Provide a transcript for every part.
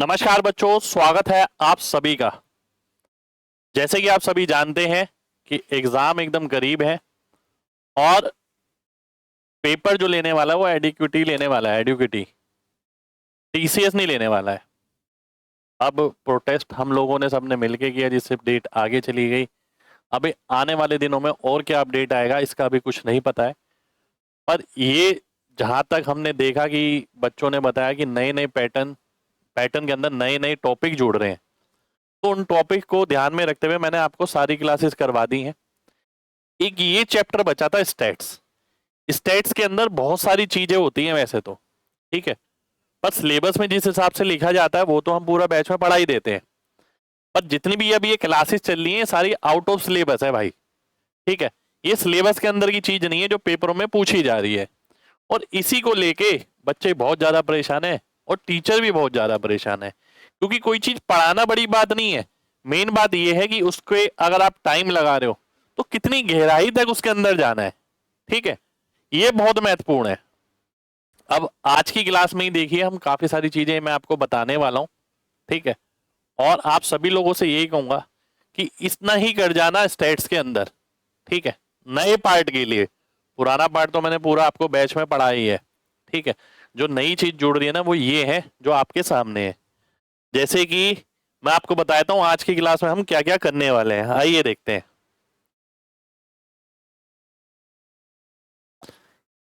नमस्कार बच्चों, स्वागत है आप सभी का। जैसे कि आप सभी जानते हैं कि एग्जाम एकदम करीब है और पेपर जो लेने वाला है वो एडिक्विटी लेने वाला है। एडिक्विटी, टीसीएस नहीं लेने वाला है। अब प्रोटेस्ट हम लोगों ने सबने मिलके किया, जिससे डेट आगे चली गई। अभी आने वाले दिनों में और क्या अपडेट आएगा इसका अभी कुछ नहीं पता है। पर ये जहां तक हमने देखा कि बच्चों ने बताया कि नए नए पैटर्न पैटर्न के अंदर नए नए टॉपिक जुड़ रहे हैं, तो उन टॉपिक को ध्यान में रखते हुए मैंने आपको सारी क्लासेस करवा दी हैं। एक ये चैप्टर बचा था स्टैट्स। स्टैट्स के अंदर बहुत सारी चीजें होती हैं वैसे तो, ठीक है, पर सिलेबस में जिस हिसाब से लिखा जाता है वो तो हम पूरा बैच में पढ़ा ही देते हैं। पर जितनी भी अभी ये क्लासेस चल रही हैं सारी आउट ऑफ सिलेबस है भाई, ठीक है। ये सिलेबस के अंदर की चीज नहीं है जो पेपरों में पूछी जा रही है, और इसी को लेके बच्चे बहुत ज्यादा परेशान है और टीचर भी बहुत ज्यादा परेशान है। क्योंकि कोई चीज पढ़ाना बड़ी बात नहीं है, मेन बात यह है कि उसके अगर आप टाइम लगा रहे हो तो कितनी गहराई तक उसके अंदर जाना है, ठीक है। ये बहुत महत्वपूर्ण है। अब आज की क्लास में ही देखिए हम काफी सारी चीजें मैं आपको बताने वाला हूं, ठीक है। और आप सभी लोगों से यही कहूंगा कि इतना ही कर जाना स्टेट्स के अंदर, ठीक है। नए पार्ट के लिए पुराना पार्ट तो मैंने पूरा आपको बैच में पढ़ा ही है, ठीक है। जो नई चीज जुड़ रही है ना वो ये है जो आपके सामने है। जैसे कि मैं आपको बताता हूं आज की क्लास में हम क्या क्या करने वाले हैं, आइए देखते हैं।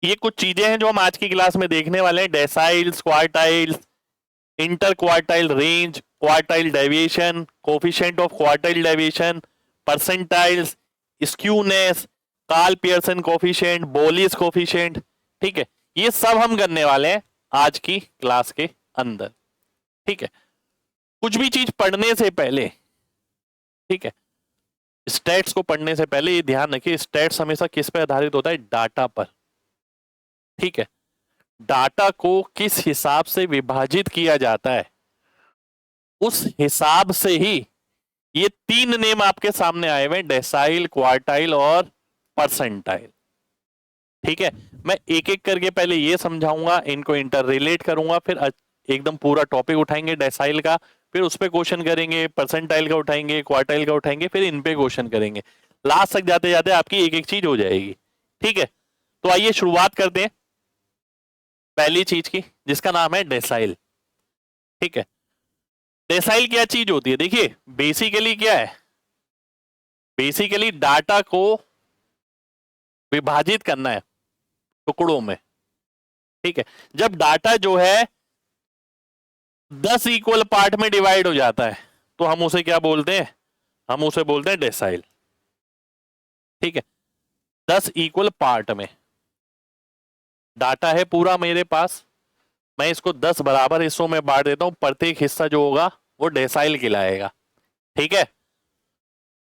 ये कुछ चीजें हैं जो हम आज की क्लास में देखने वाले हैं। Deciles, quartiles, inter quartile range, quartile deviation, coefficient of quartile deviation, percentiles, skewness, Karl Pearson coefficient, Bowley's coefficient, ठीक है। ये सब हम करने वाले हैं आज की क्लास के अंदर, ठीक है। कुछ भी चीज पढ़ने से पहले, ठीक है, स्टैट्स को पढ़ने से पहले ये ध्यान रखिए, स्टैट्स हमेशा किस पे आधारित होता है? डाटा पर, ठीक है। डाटा को किस हिसाब से विभाजित किया जाता है उस हिसाब से ही ये तीन नेम आपके सामने आए हुए, डेसाइल, क्वार्टाइल और परसेंटाइल, ठीक है। मैं एक एक करके पहले ये समझाऊंगा, इनको इंटर रिलेट करूंगा, फिर एकदम पूरा टॉपिक उठाएंगे डेसाइल का, फिर उस पर क्वेश्चन करेंगे, परसेंटाइल का उठाएंगे, क्वार्टाइल का उठाएंगे, फिर इन पे क्वेश्चन करेंगे। लास्ट तक जाते जाते आपकी एक एक चीज हो जाएगी, ठीक है। तो आइए शुरुआत करते हैं पहली चीज की, जिसका नाम है डेसाइल, ठीक है। डेसाइल क्या चीज होती है? देखिए बेसिकली क्या है, बेसिकली डाटा को विभाजित करना है टुकड़ों में, ठीक है। जब डाटा जो है 10 इक्वल पार्ट में डिवाइड हो जाता है तो हम उसे क्या बोलते हैं? हम उसे बोलते हैं डेसाइल, ठीक है। 10 इक्वल पार्ट में डाटा है पूरा मेरे पास, मैं इसको 10 बराबर हिस्सों में बांट देता हूं, प्रत्येक हिस्सा जो होगा वो डेसाइल कहलाएगा, ठीक है।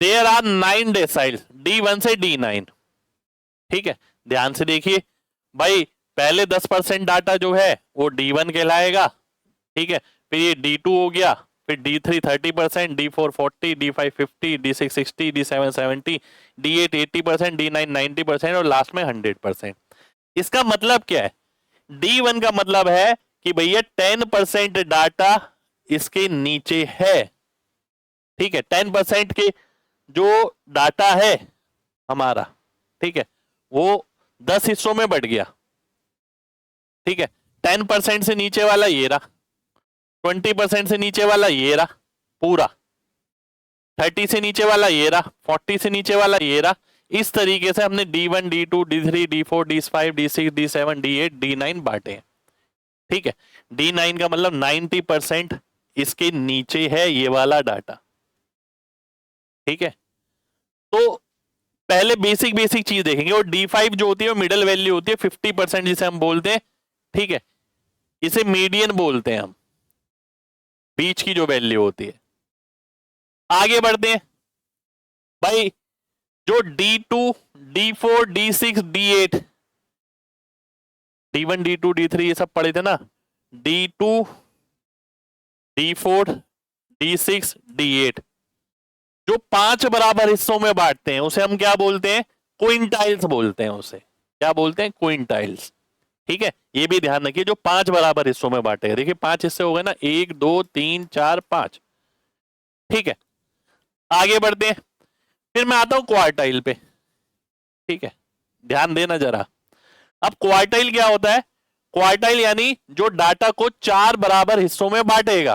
देयर आर 9 डेसाइल, D1 से D9, ठीक है। ध्यान से देखिए भाई, पहले 10% डाटा जो है वो D1 कहलाएगा, ठीक है। फिर ये D2 हो गया, फिर D3 30%, D4 40, D5 50, D6 60, D7 70, D8 80%, D9 90% और लास्ट में 100%। इसका मतलब क्या है? D1 का मतलब है कि भैया 10% डाटा इसके नीचे है, ठीक है। 10% के जो डाटा है हमारा, ठीक है, वो 10 हिस्सों में बढ़ गया, ठीक है। 10% से नीचे वाला ये रहा, 20% से नीचे वाला ये रहा पूरा, 30 से नीचे वाला ये रहा, 40 से नीचे वाला ये रहा। इस तरीके से हमने D1, D2, D3, D4, D5, D6, D7, D8, D9 बांटे हैं, ठीक है। D9 का मतलब 90% इसके नीचे है ये वाला डाटा, ठीक है। तो पहले बेसिक बेसिक चीज देखेंगे, और D5 जो होती है वो मिडल वैल्यू होती है 50%, जिसे हम बोलते हैं, ठीक है। इसे मीडियन बोलते हैं हम, बीच की जो वैल्यू होती है। आगे बढ़ते हैं भाई, जो D2, D4, D6, D8, D1, D2, D3 ये सब पढ़े थे ना, D2, D4, D6, D8, जो 5 बराबर हिस्सों में बांटते हैं उसे हम क्या बोलते हैं? क्विंटाइल्स बोलते हैं उसे। क्या बोलते हैं? क्विंटाइल्स, ठीक है, ये भी ध्यान रखिए, जो 5 बराबर हिस्सों में बांटे, देखिए 5 हिस्से हो गए ना, 1 2 3 4 5। ठीक है, आगे बढ़ते हैं, फिर मैं आता हूं क्वार्टाइल पे। ठीक है, ध्यान देना जरा। अब क्वार्टाइल क्या होता है? क्वार्टाइल यानी जो डाटा को 4 बराबर हिस्सों में बांटेगा,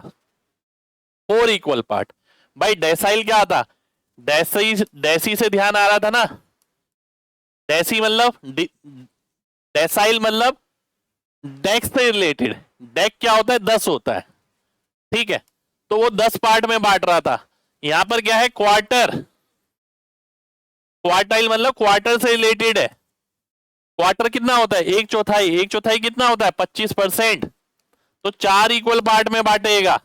4 इक्वल पार्ट। भाई डेसाइल क्या था? डेसी, डेसी से ध्यान आ रहा था ना, डेसी मतलब डेसाइल मतलब डेक से रिलेटेड। डेक क्या होता है? 10 होता है। ठीक है, तो वो 10 पार्ट में बांट रहा था। यहां पर क्या है? क्वार्टर। क्वार्टाइल मतलब क्वार्टर से रिलेटेड है। क्वार्टर कितना होता है? 1/4। 1/4 कितना होता है? 25%। तो 4 इक्वल पार्ट में बांटेगा।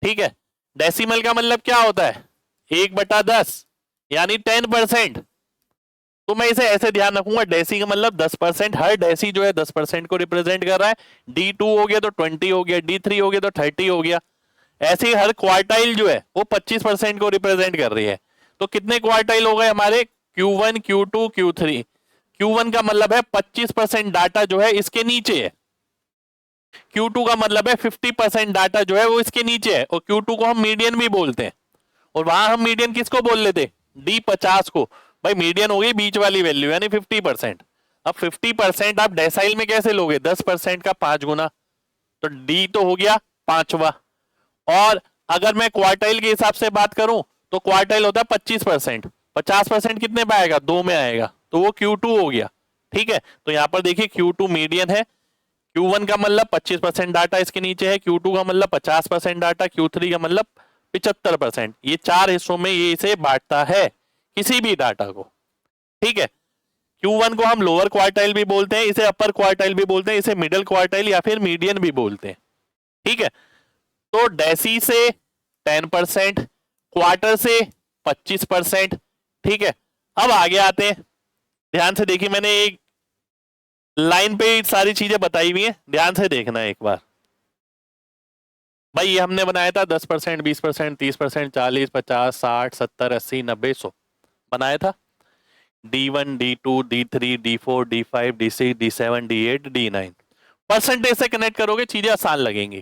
ठीक है, डेसिमल का मतलब क्या होता है? 1/10 यानी 10%। तो मैं इसे ऐसे ध्यान रखूंगा, डेसी का मतलब 10%। हर डेसी जो है 10% को रिप्रेजेंट कर रहा है। D2 हो गया तो 20 हो गया, D3 हो गया तो 30 हो गया। ऐसे ही हर क्वार्टाइल जो है वो 25% को रिप्रेजेंट कर रही है। तो कितने क्वार्टाइल हो गए हमारे? Q1 Q2 Q3। Q1 का मतलब है 25% डाटा जो है इसके नीचे है। Q2 का मतलब है 50% डाटा जो है वो इसके नीचे है, और Q2 को हम मीडियन भी बोलते हैं। और वहां हम मीडियन किसको बोल लेते? D50 को। भाई मीडियन हो गई बीच वाली वैल्यू यानी 50%। अब 50% आप डेसाइल में कैसे लोगे? 10% का 5 गुना, तो D तो हो गया 5वां। और अगर मैं क्वार्टाइल के हिसाब से बात करूं तो क्वार्टाइल होता है 25%। 50% कितने पे आएगा? 2 में आएगा, तो वो Q2 हो गया। ठीक है, तो यहां पर देखिए Q2 मीडियन है। Q1 का मतलब 25% डाटा इसके नीचे है, Q2 का मतलब 50% डाटा, Q3 का मतलब 75%। ये 4 हिस्सों में ये इसे बांटता है किसी भी डाटा को। ठीक है, Q1 को हम लोअर क्वार्टाइल भी बोलते हैं, इसे अपर क्वार्टाइल भी बोलते हैं, इसे मिडिल क्वार्टाइल या फिर मीडियन भी बोलते हैं। ठीक है, तो डेसी से 10%, क्वार्टर से 25%। ठीक है, अब आगे आते हैं, ध्यान से देखिए, मैंने एक लाइन पे सारी चीजें बताई हुई है, ध्यान से देखना एक बार। भाई ये हमने बनाया था 10%, 20%, 30%, 40, 50, 60, 70, 80, 90, 100 बनाया था। D1 D2 D3 D4 D5 D6 D7 D8 D9 percentage से कनेक्ट करोगे चीजें आसान लगेंगी।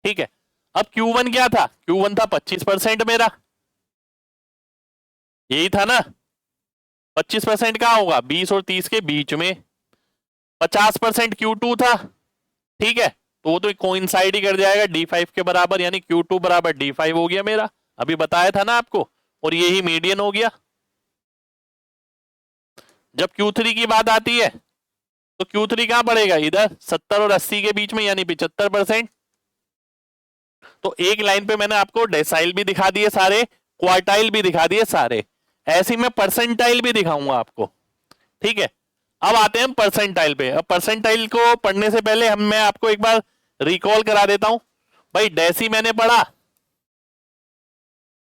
ठीक है, अब Q1 क्या था? Q1 था 25% मेरा, यही था ना। 25% कहां होगा? 20 और 30 के बीच में। 50% Q2 था। ठीक है, तो वो तो कोइंसाइड ही कर जाएगा D5 के बराबर, यानी Q2 बराबर D5 हो गया मेरा, अभी बताया था ना आपको। और यही मीडियन हो गया। जब Q3 की बात आती है तो Q3 कहां पड़ेगा? इधर 70 और 80 के बीच में, यानी 75%। तो एक लाइन पे मैंने आपको डेसाइल भी दिखा दिए सारे, क्वार्टाइल भी दिखा दिए सारे, ऐसी मैं परसेंटाइल भी दिखाऊंगा आपको। ठीक है, अब आते हैं हम परसेंटाइल पे। अब परसेंटाइल को पढ़ने से पहले मैं आपको एक बार रिकॉल करा देता हूं। भाई डेसी मैंने पढ़ा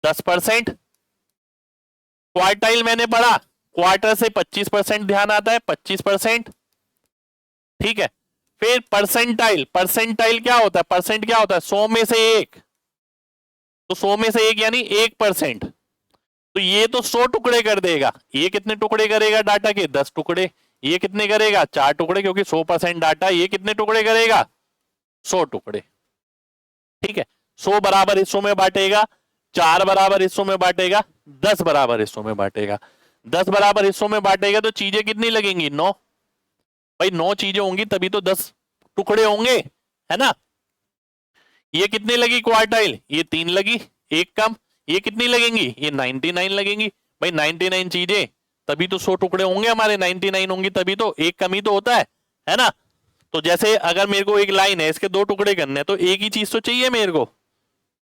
10%, क्वार्टाइल मैंने पढ़ा, क्वार्टर से 25% ध्यान आता है, 25%। ठीक है, फिर परसेंटाइल, परसेंटाइल क्या होता है? परसेंट क्या होता है? 100 में से 1, तो 100 में से 1 यानी 1%। तो ये तो 100 टुकड़े कर देगा, ये कितने टुकड़े करेगा डाटा के? 10 टुकड़े। ये कितने करेगा? 4 टुकड़े, क्योंकि 100% डाटा। ये कितने टुकड़े करेगा? 100 टुकड़े। ठीक है, 100 बराबर हिस्सों में बांटेगा, 4 बराबर हिस्सों में बांटेगा, 10 बराबर हिस्सों में बांटेगा। 10 बराबर हिस्सों में बांटेगा तो चीजें कितनी लगेंगी? 9। भाई 9 चीजें होंगी तभी तो 10 टुकड़े होंगे, है ना। ये कितनी लगी क्वार्टाइल? ये 3 लगी, एक कम। ये कितनी लगेंगी? ये 99 लगेंगी। भाई 99 चीजें तभी तो 100 टुकड़े होंगे हमारे, 99 होंगी तभी तो, एक कमी तो होता है ना। तो जैसे अगर मेरे को एक लाइन है, इसके 2 टुकड़े करने हैं, तो एक ही चीज तो चाहिए मेरे को।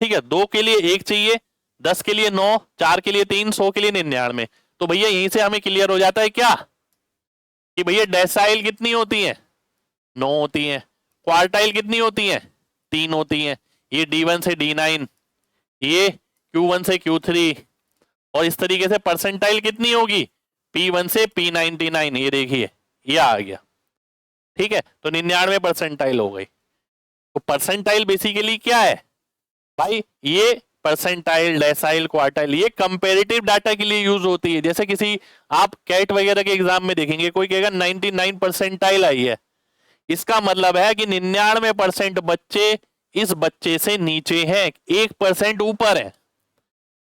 ठीक है, 2 के लिए 1 चाहिए, 10 के लिए 9, 4 के लिए 3, 100 के लिए 99। तो भैया यहीं से हमें क्लियर हो जाता है क्या, कि भैया डेसाइल कितनी होती है? 9 होती है। क्वार्टाइल कितनी होती है? 3 होती है। ये D1 से D9, ये Q1 से Q3, और इस तरीके से परसेंटाइल कितनी होगी? P1 से P99। ये देखिए ये आ गया। ठीक है, तो 99 परसेंटाइल हो गई। तो परसेंटाइल बेसिकली क्या है भाई? ये परसेंटाइल, डेसाइल, क्वार्टाइल, ये कंपैरेटिव डाटा के लिए यूज होती है। जैसे किसी आप कैट वगैरह के एग्जाम में देखेंगे, कोई कहेगा 99 परसेंटाइल आई है, इसका मतलब है कि 99% बच्चे इस बच्चे से नीचे हैं, 1% ऊपर है।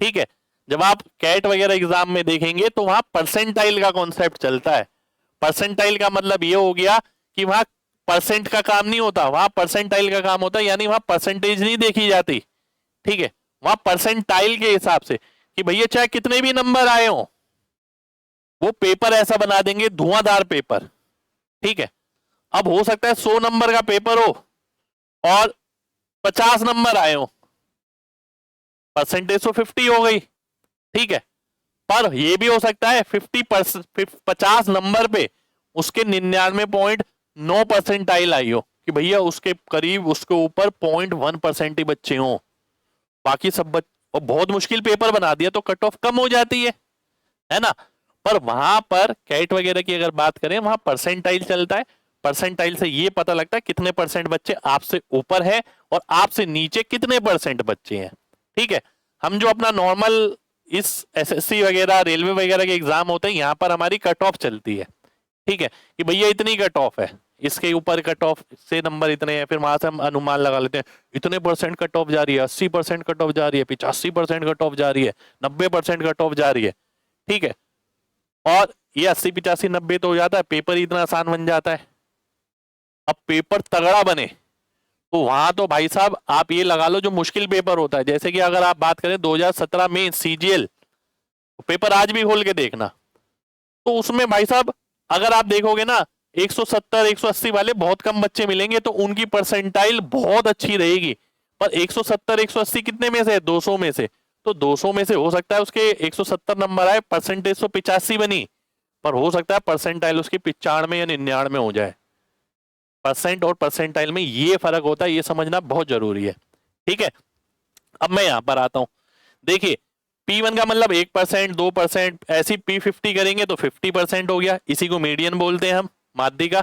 ठीक है, जब आप कैट वगैरह एग्जाम में देखेंगे तो वहां परसेंटाइल का कॉन्सेप्ट चलता है। परसेंटाइल का मतलब ये हो गया कि वहां परसेंट का काम नहीं होता, वहां परसेंटाइल का काम होता है, यानी वहां परसेंटेज नहीं देखी जाती। ठीक है, वहां परसेंटाइल के हिसाब से कि भैया चाहे कितने भी नंबर आए हो, वो पेपर ऐसा बना देंगे धुआंधार पेपर। ठीक है, अब हो सकता है 100 नंबर का पेपर हो और 50 नंबर आए हो, परसेंटेज तो 50 हो गई। ठीक है, पर यह भी हो सकता है 50 नंबर पे उसके 99.9% आई हो कि भैया उसके करीब उसके ऊपर 0.1% ही बच्चे हों, बाकी सब और बहुत मुश्किल पेपर बना दिया तो कट ऑफ कम हो जाती है ना। पर वहां पर कैट वगैरह की अगर बात करें, वहां परसेंटाइल चलता है। परसेंटाइल से ये पता लगता है कितने परसेंट बच्चे आपसे ऊपर है और आपसे नीचे कितने परसेंट बच्चे हैं। ठीक है, हम जो अपना नॉर्मल इस एसएससी वगैरह रेलवे वगैरह के एग्जाम होते हैं, यहां पर हमारी कट ऑफ चलती है। ठीक है, कि भैया इतनी कट ऑफ है, इसके ऊपर कट ऑफ से नंबर इतने हैं, फिर वहां से हम अनुमान लगा लेते हैं इतने परसेंट कट ऑफ जा रही है, 80% कट ऑफ जा रही है, 85% कट ऑफ जा रही है, 90% कट ऑफ जा रही है। ठीक है, और ये 80 85 90 तो हो जाता है, पेपर ही इतना आसान बन जाता है। अब पेपर तगड़ा बने तो वहां तो भाई साहब आप ये लगा लो जो मुश्किल पेपर होता है, जैसे कि अगर आप बात करें 2017 में सीजीएल पेपर आज भी खोल के देखना, तो उसमें भाई साहब अगर आप देखोगे ना 170 180 वाले बहुत कम बच्चे मिलेंगे, तो उनकी परसेंटाइल बहुत अच्छी रहेगी। पर 170 180 कितने में से है? 200 में से। तो 200 में से हो सकता है उसके 170 नंबर आए, परसेंटेज तो 85 बनी, पर हो सकता है परसेंटाइल उसकी 95 या 99 हो जाए। परसेंट और परसेंटाइल में ये फर्क होता है, ये समझना बहुत जरूरी है। ठीक है, अब मैं यहां पर आता हूं। देखिए P1 का मतलब 1% 2%, ऐसी P50 करेंगे तो 50% हो गया, इसी को मीडियन बोलते हैं हम माध्य का।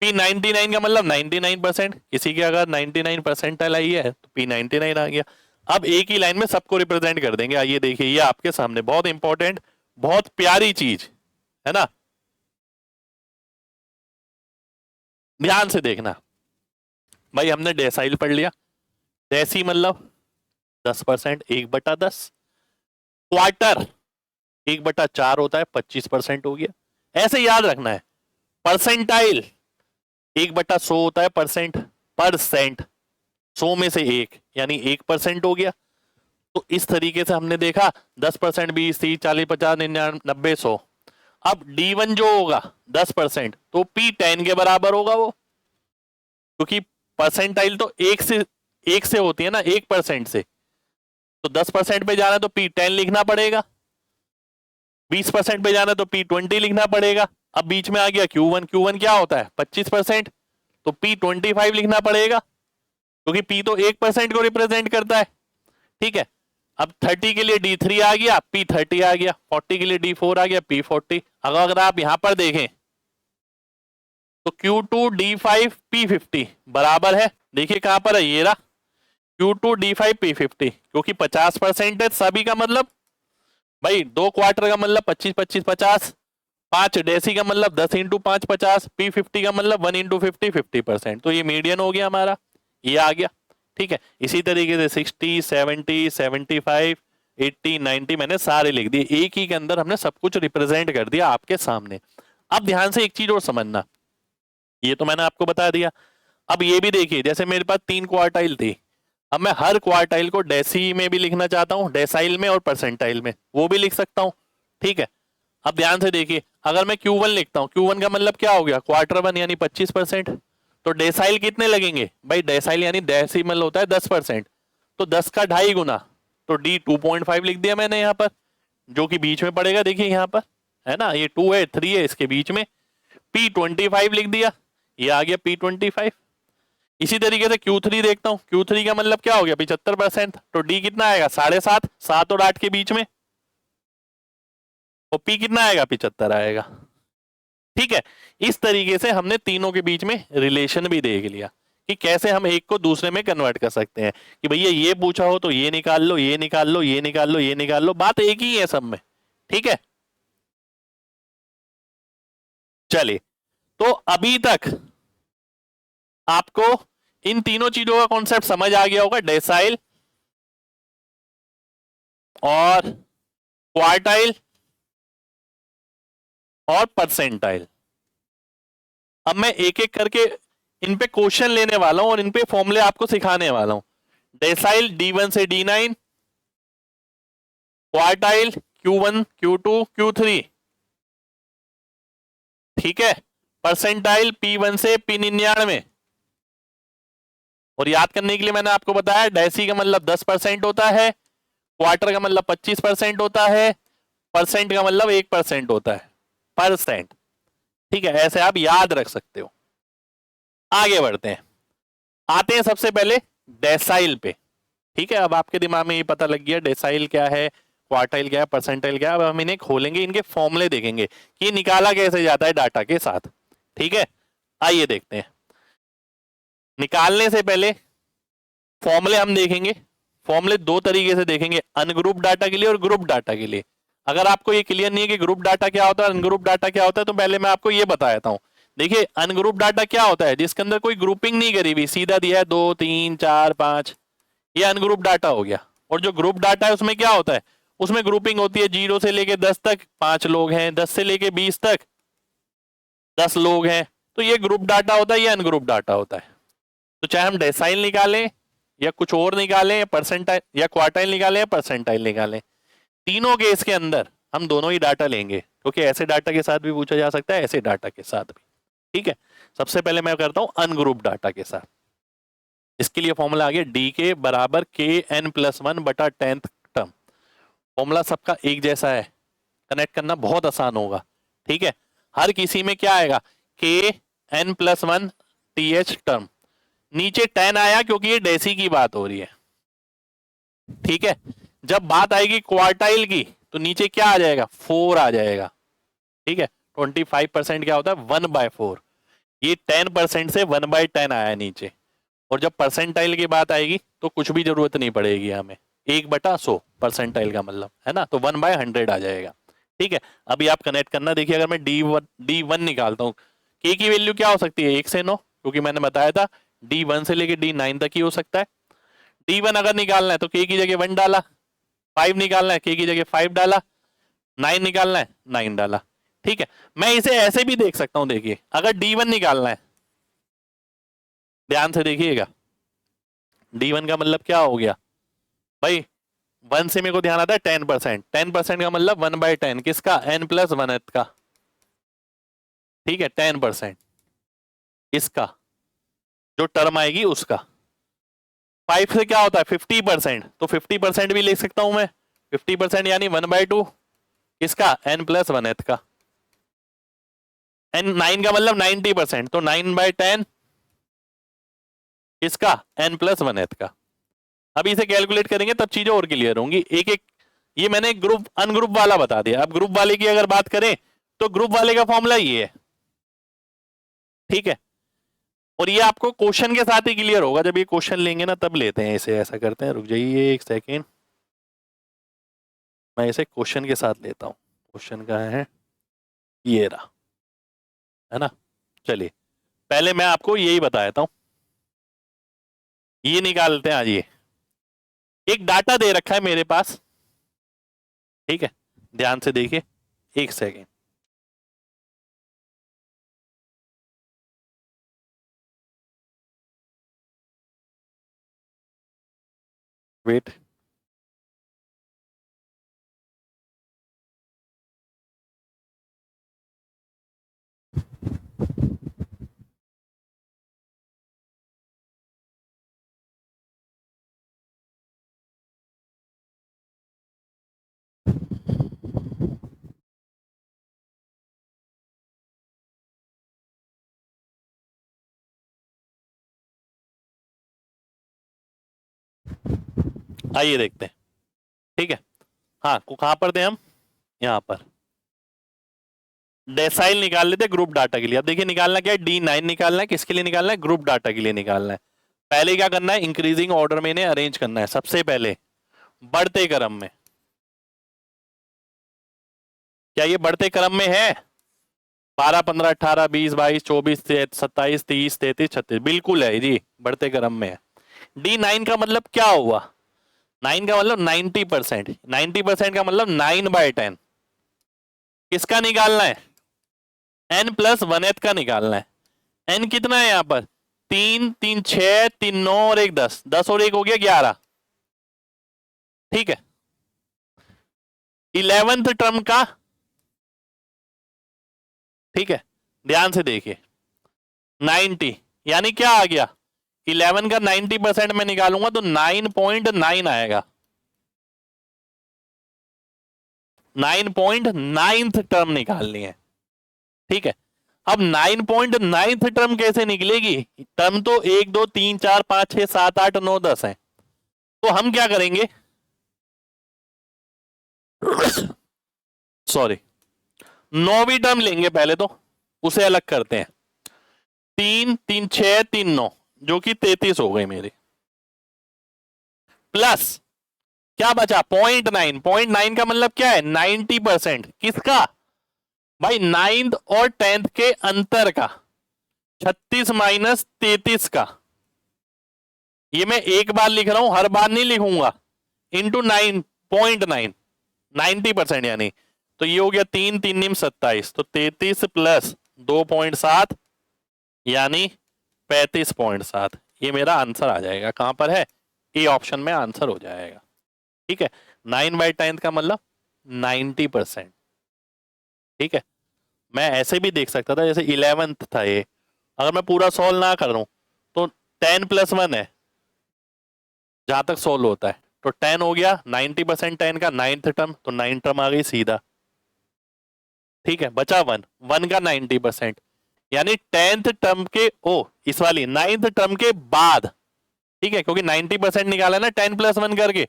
P99 का मतलब 99%, किसी के अगर 99 परसेंटाइल आई है तो P99 आ गया। अब एक ही लाइन में सबको रिप्रेजेंट कर देंगे। आइए देखिए, ये आपके सामने बहुत इंपॉर्टेंट, बहुत प्यारी चीज है ना, ध्यान से देखना। भाई हमने डेसाइल पढ़ लिया, डेसी मतलब 10%, 1/10। क्वार्टर 1/4 होता है, 25% हो गया। ऐसे याद रखना है। परसेंटाइल 1/100 होता है, परसेंट 100 में से 1 यानी 1% हो गया। तो इस तरीके से हमने देखा 10%, 20 30 40 50 99 90 100। अब D1 जो होगा 10%, तो P10 के बराबर होगा वो, क्योंकि परसेंटाइल तो एक से होती है ना, 1% से। तो 10% पे जाना तो P10 लिखना पड़ेगा, 20% पे जाना तो P20 लिखना पड़ेगा। अब बीच में आ गया Q1, Q1 क्या होता है 25%, तो P25 लिखना पड़ेगा, क्योंकि P तो 1% को रिप्रेजेंट करता है। ठीक है, अब 30 के लिए D3 आ गया, P30 आ गया, 40 के लिए D4 आ गया, P40। अगर आप यहां पर देखें तो Q2 D5 P50 बराबर है, देखिए कहां पर है, ये रहा Q2 D5 P50, क्योंकि 50% है सभी का मतलब, भाई 2 क्वार्टर का मतलब 25 25 50, 5 डेसी का मतलब 10 इंटू 5 50, P50 का मतलब 1 इंटू 50 50%। तो ये मीडियन हो गया हमारा, ये आ गया। ठीक है, इसी तरीके से 60 70 75 80 90 मैंने सारे लिख दिए, एक ही के अंदर हमने सब कुछ रिप्रेजेंट कर दिया आपके सामने। अब ध्यान से एक चीज और समझना, ये तो मैंने आपको बता दिया। अब ये भी देखिए, जैसे मेरे पास 3 क्वार्टाइल थी, अब मैं हर क्वार्टाइल को डेसी में भी लिखना चाहता हूं, डेसाइल में और परसेंटाइल में, वो भी लिख सकता हूं। ठीक है, अब ध्यान से देखिए, अगर मैं Q1 लिखता हूं, Q1 का मतलब क्या हो गया, Q1 यानी 25%। तो डेसाइल कितने लगेंगे भाई, डेसाइल यानी डेसिमल होता है 10%, तो 10 का 2.5 गुना, तो D 2.5 लिख दिया मैंने यहां पर, जो कि बीच में पड़ेगा, देखिए यहां पर है ना, ये 2 है 3 है इसके बीच में, P25 लिख दिया, ये आ गया P25। इसी तरीके से Q3 देखता हूं, Q3 का मतलब क्या हो गया 75%, तो D कितना आएगा 7.5, 7 और 8 के बीच में, और P कितना आएगा 75 आएगा। ठीक है, इस तरीके से हमने तीनों के बीच में रिलेशन भी देख लिया कि कैसे हम एक को दूसरे में कन्वर्ट कर सकते हैं, कि भैया ये पूछा हो तो ये निकाल लो, ये निकाल लो, ये निकाल लो, ये निकाल लो, बात एक ही है सब में। ठीक है, चलिए, तो अभी तक आपको इन तीनों चीजों का कॉन्सेप्ट समझ आ गया होगा, डेसाइल और क्वार्टाइल और परसेंटाइल। अब मैं एक एक करके इन पे क्वेश्चन लेने वाला हूं और इन पे फॉर्मूले आपको सिखाने वाला हूं। डेसाइल D1 से D9, quartile Q1 Q2 Q3, ठीक है। परसेंटाइल P1 से P99। और याद करने के लिए मैंने आपको बताया डेसी का मतलब 10% होता है, क्वार्टर का मतलब 25% होता है, परसेंट का मतलब 1% होता है, परसेंट। ठीक है, ऐसे आप याद रख सकते हो। आगे बढ़ते हैं, आते हैं सबसे पहले डेसाइल पे। ठीक है, अब आपके दिमाग में ये पता लग गया डेसाइल क्या है, क्वार्टाइल क्या है, परसेंटाइल क्या है। अब हम इन्हें खोलेंगे, इनके फॉर्मूले देखेंगे कि ये निकाला कैसे जाता है डाटा के साथ। ठीक है, आइए देखते हैं। निकालने से पहले फॉर्मूले हम देखेंगे। फॉर्मूले दो तरीके से देखेंगे, अनग्रुप डाटा के लिए और ग्रुप डाटा के लिए। अगर आपको ये क्लियर नहीं है कि ग्रुप डाटा क्या होता है, अनग्रुप डाटा क्या होता है, तो पहले मैं आपको ये बता देता हूं। देखिए, अनग्रुप डाटा क्या होता है, जिसके अंदर कोई ग्रुपिंग नहीं करी हुई, सीधा दिया है 2 3 4 5, ये अनग्रुप डाटा हो गया। और जो ग्रुप डाटा है उसमें क्या होता है, उसमें ग्रुपिंग होती है 0 से लेके 10 तक 5 लोग हैं, 10 से लेके 20 तक 10 लोग हैं। तो ये ग्रुप डाटा होता है, ये अनग्रुप डाटा होता है। तो चाहे हम डेसाइल निकालें या कुछ और निकालें, या परसेंटाइल या क्वार्टाइल निकालें या परसेंटाइल निकालें, तीनों केस के अंदर हम दोनों ही डाटा लेंगे, क्योंकि ऐसे डाटा के साथ भी पूछा जा सकता है, ऐसे डाटा के साथ भी। ठीक है, सबसे पहले मैं करता हूं अनग्रुप डाटा के साथ। इसके लिए फॉर्मूला आ गया डी के बराबर KN+1 बटा 10th टर्म। फॉर्मूला सबका एक जैसा है, कनेक्ट करना बहुत आसान होगा। ठीक है, हर किसी में क्या आएगा, KN+1 TH टर्म, नीचे 10 आया क्योंकि ये डेसी की बात हो रही है। ठीक है, जब बात आएगी क्वार्टाइल की तो नीचे क्या आ जाएगा, 4 आ जाएगा। ठीक है, 25% क्या होता है, 1/4। ये 10% से 1/10 आया नीचे। और जब परसेंटाइल की बात आएगी तो कुछ भी जरूरत नहीं पड़ेगी हमें, 1/100 परसेंटाइल का मतलब है ना, तो 1/100 आ जाएगा। ठीक है, अभी आप कनेक्ट करना। देखिए, अगर मैं D1 निकालता हूँ, के की वैल्यू क्या हो सकती है, 1 से 9, क्योंकि मैंने बताया था D1 से लेके D9 तक ही हो सकता है। D1 अगर निकालना है तो के की जगह 1 डाला, 5 निकालना है के की जगह 5 डाला, 9 निकालना है 9 डाला। ठीक है, मैं इसे ऐसे भी देख सकता हूं। देखिए, अगर D1 निकालना है, ध्यान से देखिएगा, D1 का मतलब क्या हो गया भाई, 1 से मेरे को ध्यान आता है 10%, 10% का मतलब 1/10 किसका, N+1 का। ठीक है, 10% इसका, जो टर्म आएगी उसका। 5 से क्या होता है 50%, तो 50% भी लिख सकता हूं मैं, 50% यानी 1/2 किसका, N+1 का। N9 का मतलब 90%, तो 9/10 किसका, N+1 का। अब इसे कैलकुलेट करेंगे तब चीजें और क्लियर होंगी। एक एक, ये मैंने ग्रुप अनग्रुप वाला बता दिया। अब ग्रुप वाले की अगर बात करें तो ग्रुप वाले का फॉर्मूला ये है। ठीक है, और ये आपको क्वेश्चन के साथ ही क्लियर होगा, जब ये क्वेश्चन लेंगे ना तब लेते हैं इसे। ऐसा करते हैं, रुक जाइए एक सेकेंड, मैं इसे क्वेश्चन के साथ लेता हूं। क्वेश्चन कहाँ है, ये रहा, है ना। चलिए, पहले मैं आपको यही बता देता हूं, ये निकालते हैं। आज ये एक डाटा दे रखा है मेरे पास। ठीक है, ध्यान से देखिए, एक सेकेंड, वेट। आइए देखते हैं। ठीक है, हाँ, कहां पर थे हम, यहां पर डेसाइल निकाल लेते ग्रुप डाटा के लिए। अब देखिए, निकालना क्या है, D9 निकालना है, किसके लिए निकालना है, ग्रुप डाटा के लिए निकालना है। पहले क्या करना है, इंक्रीजिंग ऑर्डर में इन्हें अरेंज करना है। सबसे पहले बढ़ते क्रम में, क्या ये बढ़ते क्रम में है, 12, 15, 18, 20, 22, 24, 27, 30, 33, 36 बिल्कुल है जी, बढ़ते क्रम में है। D9 का मतलब क्या हुआ? 9 का मतलब 90%, 90% का मतलब 9/10। किसका निकालना है? n प्लस 1th का निकालना है। n कितना है यहां पर? 3, 3, 6, 3, 9 और 1 10, 10 और 1 हो गया 11। ठीक है, 11th टर्म का, ठीक है ध्यान से देखिए, 90 यानी क्या आ गया? 11 का 90% में निकालूंगा तो 9.9 आएगा। 9.9th टर्म निकालनी है। ठीक है, अब 9.9th टर्म कैसे निकलेगी? टर्म तो 1, 2, 3, 4, 5, 6, 7, 8, 9, 10 है। तो हम क्या करेंगे? सॉरी, 9वीं टर्म लेंगे पहले तो, उसे अलग करते हैं। 3, 3, 6, 3, 9 जो कि 33 हो गई मेरी, प्लस क्या बचा? 0.9। 0.9 का मतलब क्या है? 90%। किसका भाई? 9th और 10th के अंतर का, 36 माइनस 33 का। ये मैं एक बार लिख रहा हूं, हर बार नहीं लिखूंगा। इंटू 9.9, 90% यानी, तो ये हो गया 3, 3 निम 27, तो 33 प्लस 2.7 यानी 35.7। ये मेरा आंसर आ जाएगा। कहां पर है? ए ऑप्शन में आंसर हो जाएगा। ठीक है, 9/10 का मतलब 90%। ठीक है, मैं ऐसे भी देख सकता था, जैसे 11th था ये, अगर मैं पूरा सॉल्व ना कर रहा हूं तो 10 प्लस 1 है जहां तक सोल्व होता है, तो 10 हो गया 90%। 10 का 9th टर्म, तो 9 टर्म आ गई सीधा। ठीक है, बचा 1, 1 का 90% यानी 10th टर्म के, ओ इस वाली 9th टर्म के बाद। ठीक है, क्योंकि 90% निकाला ना 10 प्लस 1 करके,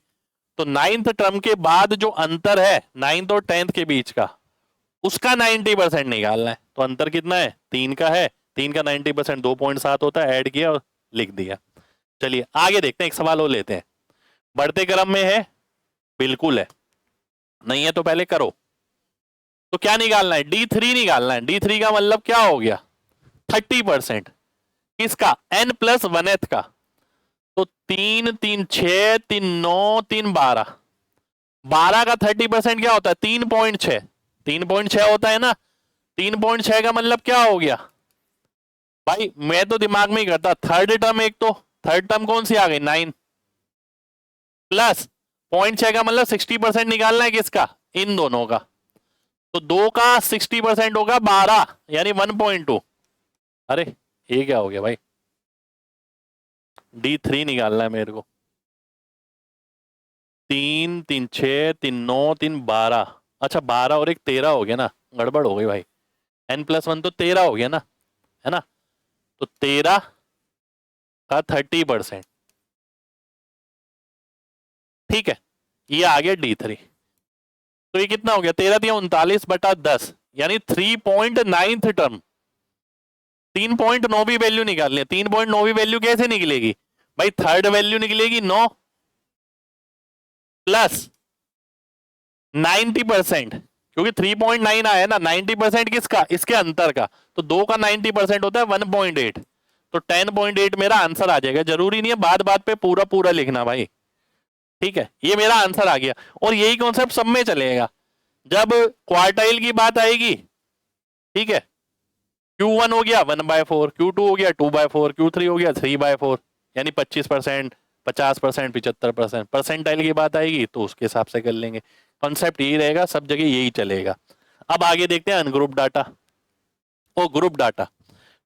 तो 9th टर्म के बाद जो अंतर है 9th और 10th के बीच का, उसका 90% निकालना है। तो अंतर कितना है? 3 का है। 3 का 90% 2.7 होता है, ऐड किया और लिख दिया। चलिए आगे देखते हैं, एक सवाल और लेते हैं। बढ़ते क्रम में है? बिल्कुल है। नहीं है तो पहले करो। तो क्या निकालना है? D3 निकालना है। D3 का मतलब क्या हो गया? 30%। किसका? n प्लस 1th का। तो 3, 3, 6, 3, 9, 3, 12। 12 का 30% क्या होता है? 3.6। 3.6 होता है ना। 3.6 का मतलब क्या हो गया भाई? मैं तो दिमाग में ही करता। थर्ड टर्म, एक तो थर्ड टर्म कौन सी आ गई? 9 प्लस 0.6 का मतलब 60% निकालना है। किसका? इन दोनों का। तो 2 का 60% होगा 12 यानी 1.2। अरे ये क्या हो गया भाई? D3 निकालना है मेरे को। 3, 3, 6, 3, 9, 3, 12। अच्छा 12 और एक 13 हो गया ना, गड़बड़ हो गई भाई। n प्लस 1 तो 13 हो गया ना, है ना। तो 13 का 30%। ठीक है, ये आ गया D3। तो ये कितना हो गया? 13 × 39 / 10 यानी 3.9th टर्म। 3.9 भी वैल्यू निकालनी है। 3.9 भी वैल्यू कैसे निकलेगी भाई? थर्ड वैल्यू निकलेगी 9 प्लस 90%, क्योंकि 3.9 आया ना। 90% किसका? इसके अंतर का। तो 2 का 90% होता है 1.8। तो 10.8 मेरा आंसर आ जाएगा। जरूरी नहीं है बात बात पे पूरा पूरा लिखना भाई। ठीक है, ये मेरा आंसर आ गया। और यही कॉन्सेप्ट सब में चलेगा जब क्वार्टाइल की बात आएगी। ठीक है, Q1 हो गया 1/4, Q2 हो गया 2/4, Q3 हो गया 3/4 यानी 25%, 50%, 75%। परसेंटाइल की बात आएगी तो उसके हिसाब से कर लेंगे। कॉन्सेप्ट यही रहेगा, सब जगह यही चलेगा। अब आगे देखते हैं अनग्रुप डाटा और ग्रुप डाटा।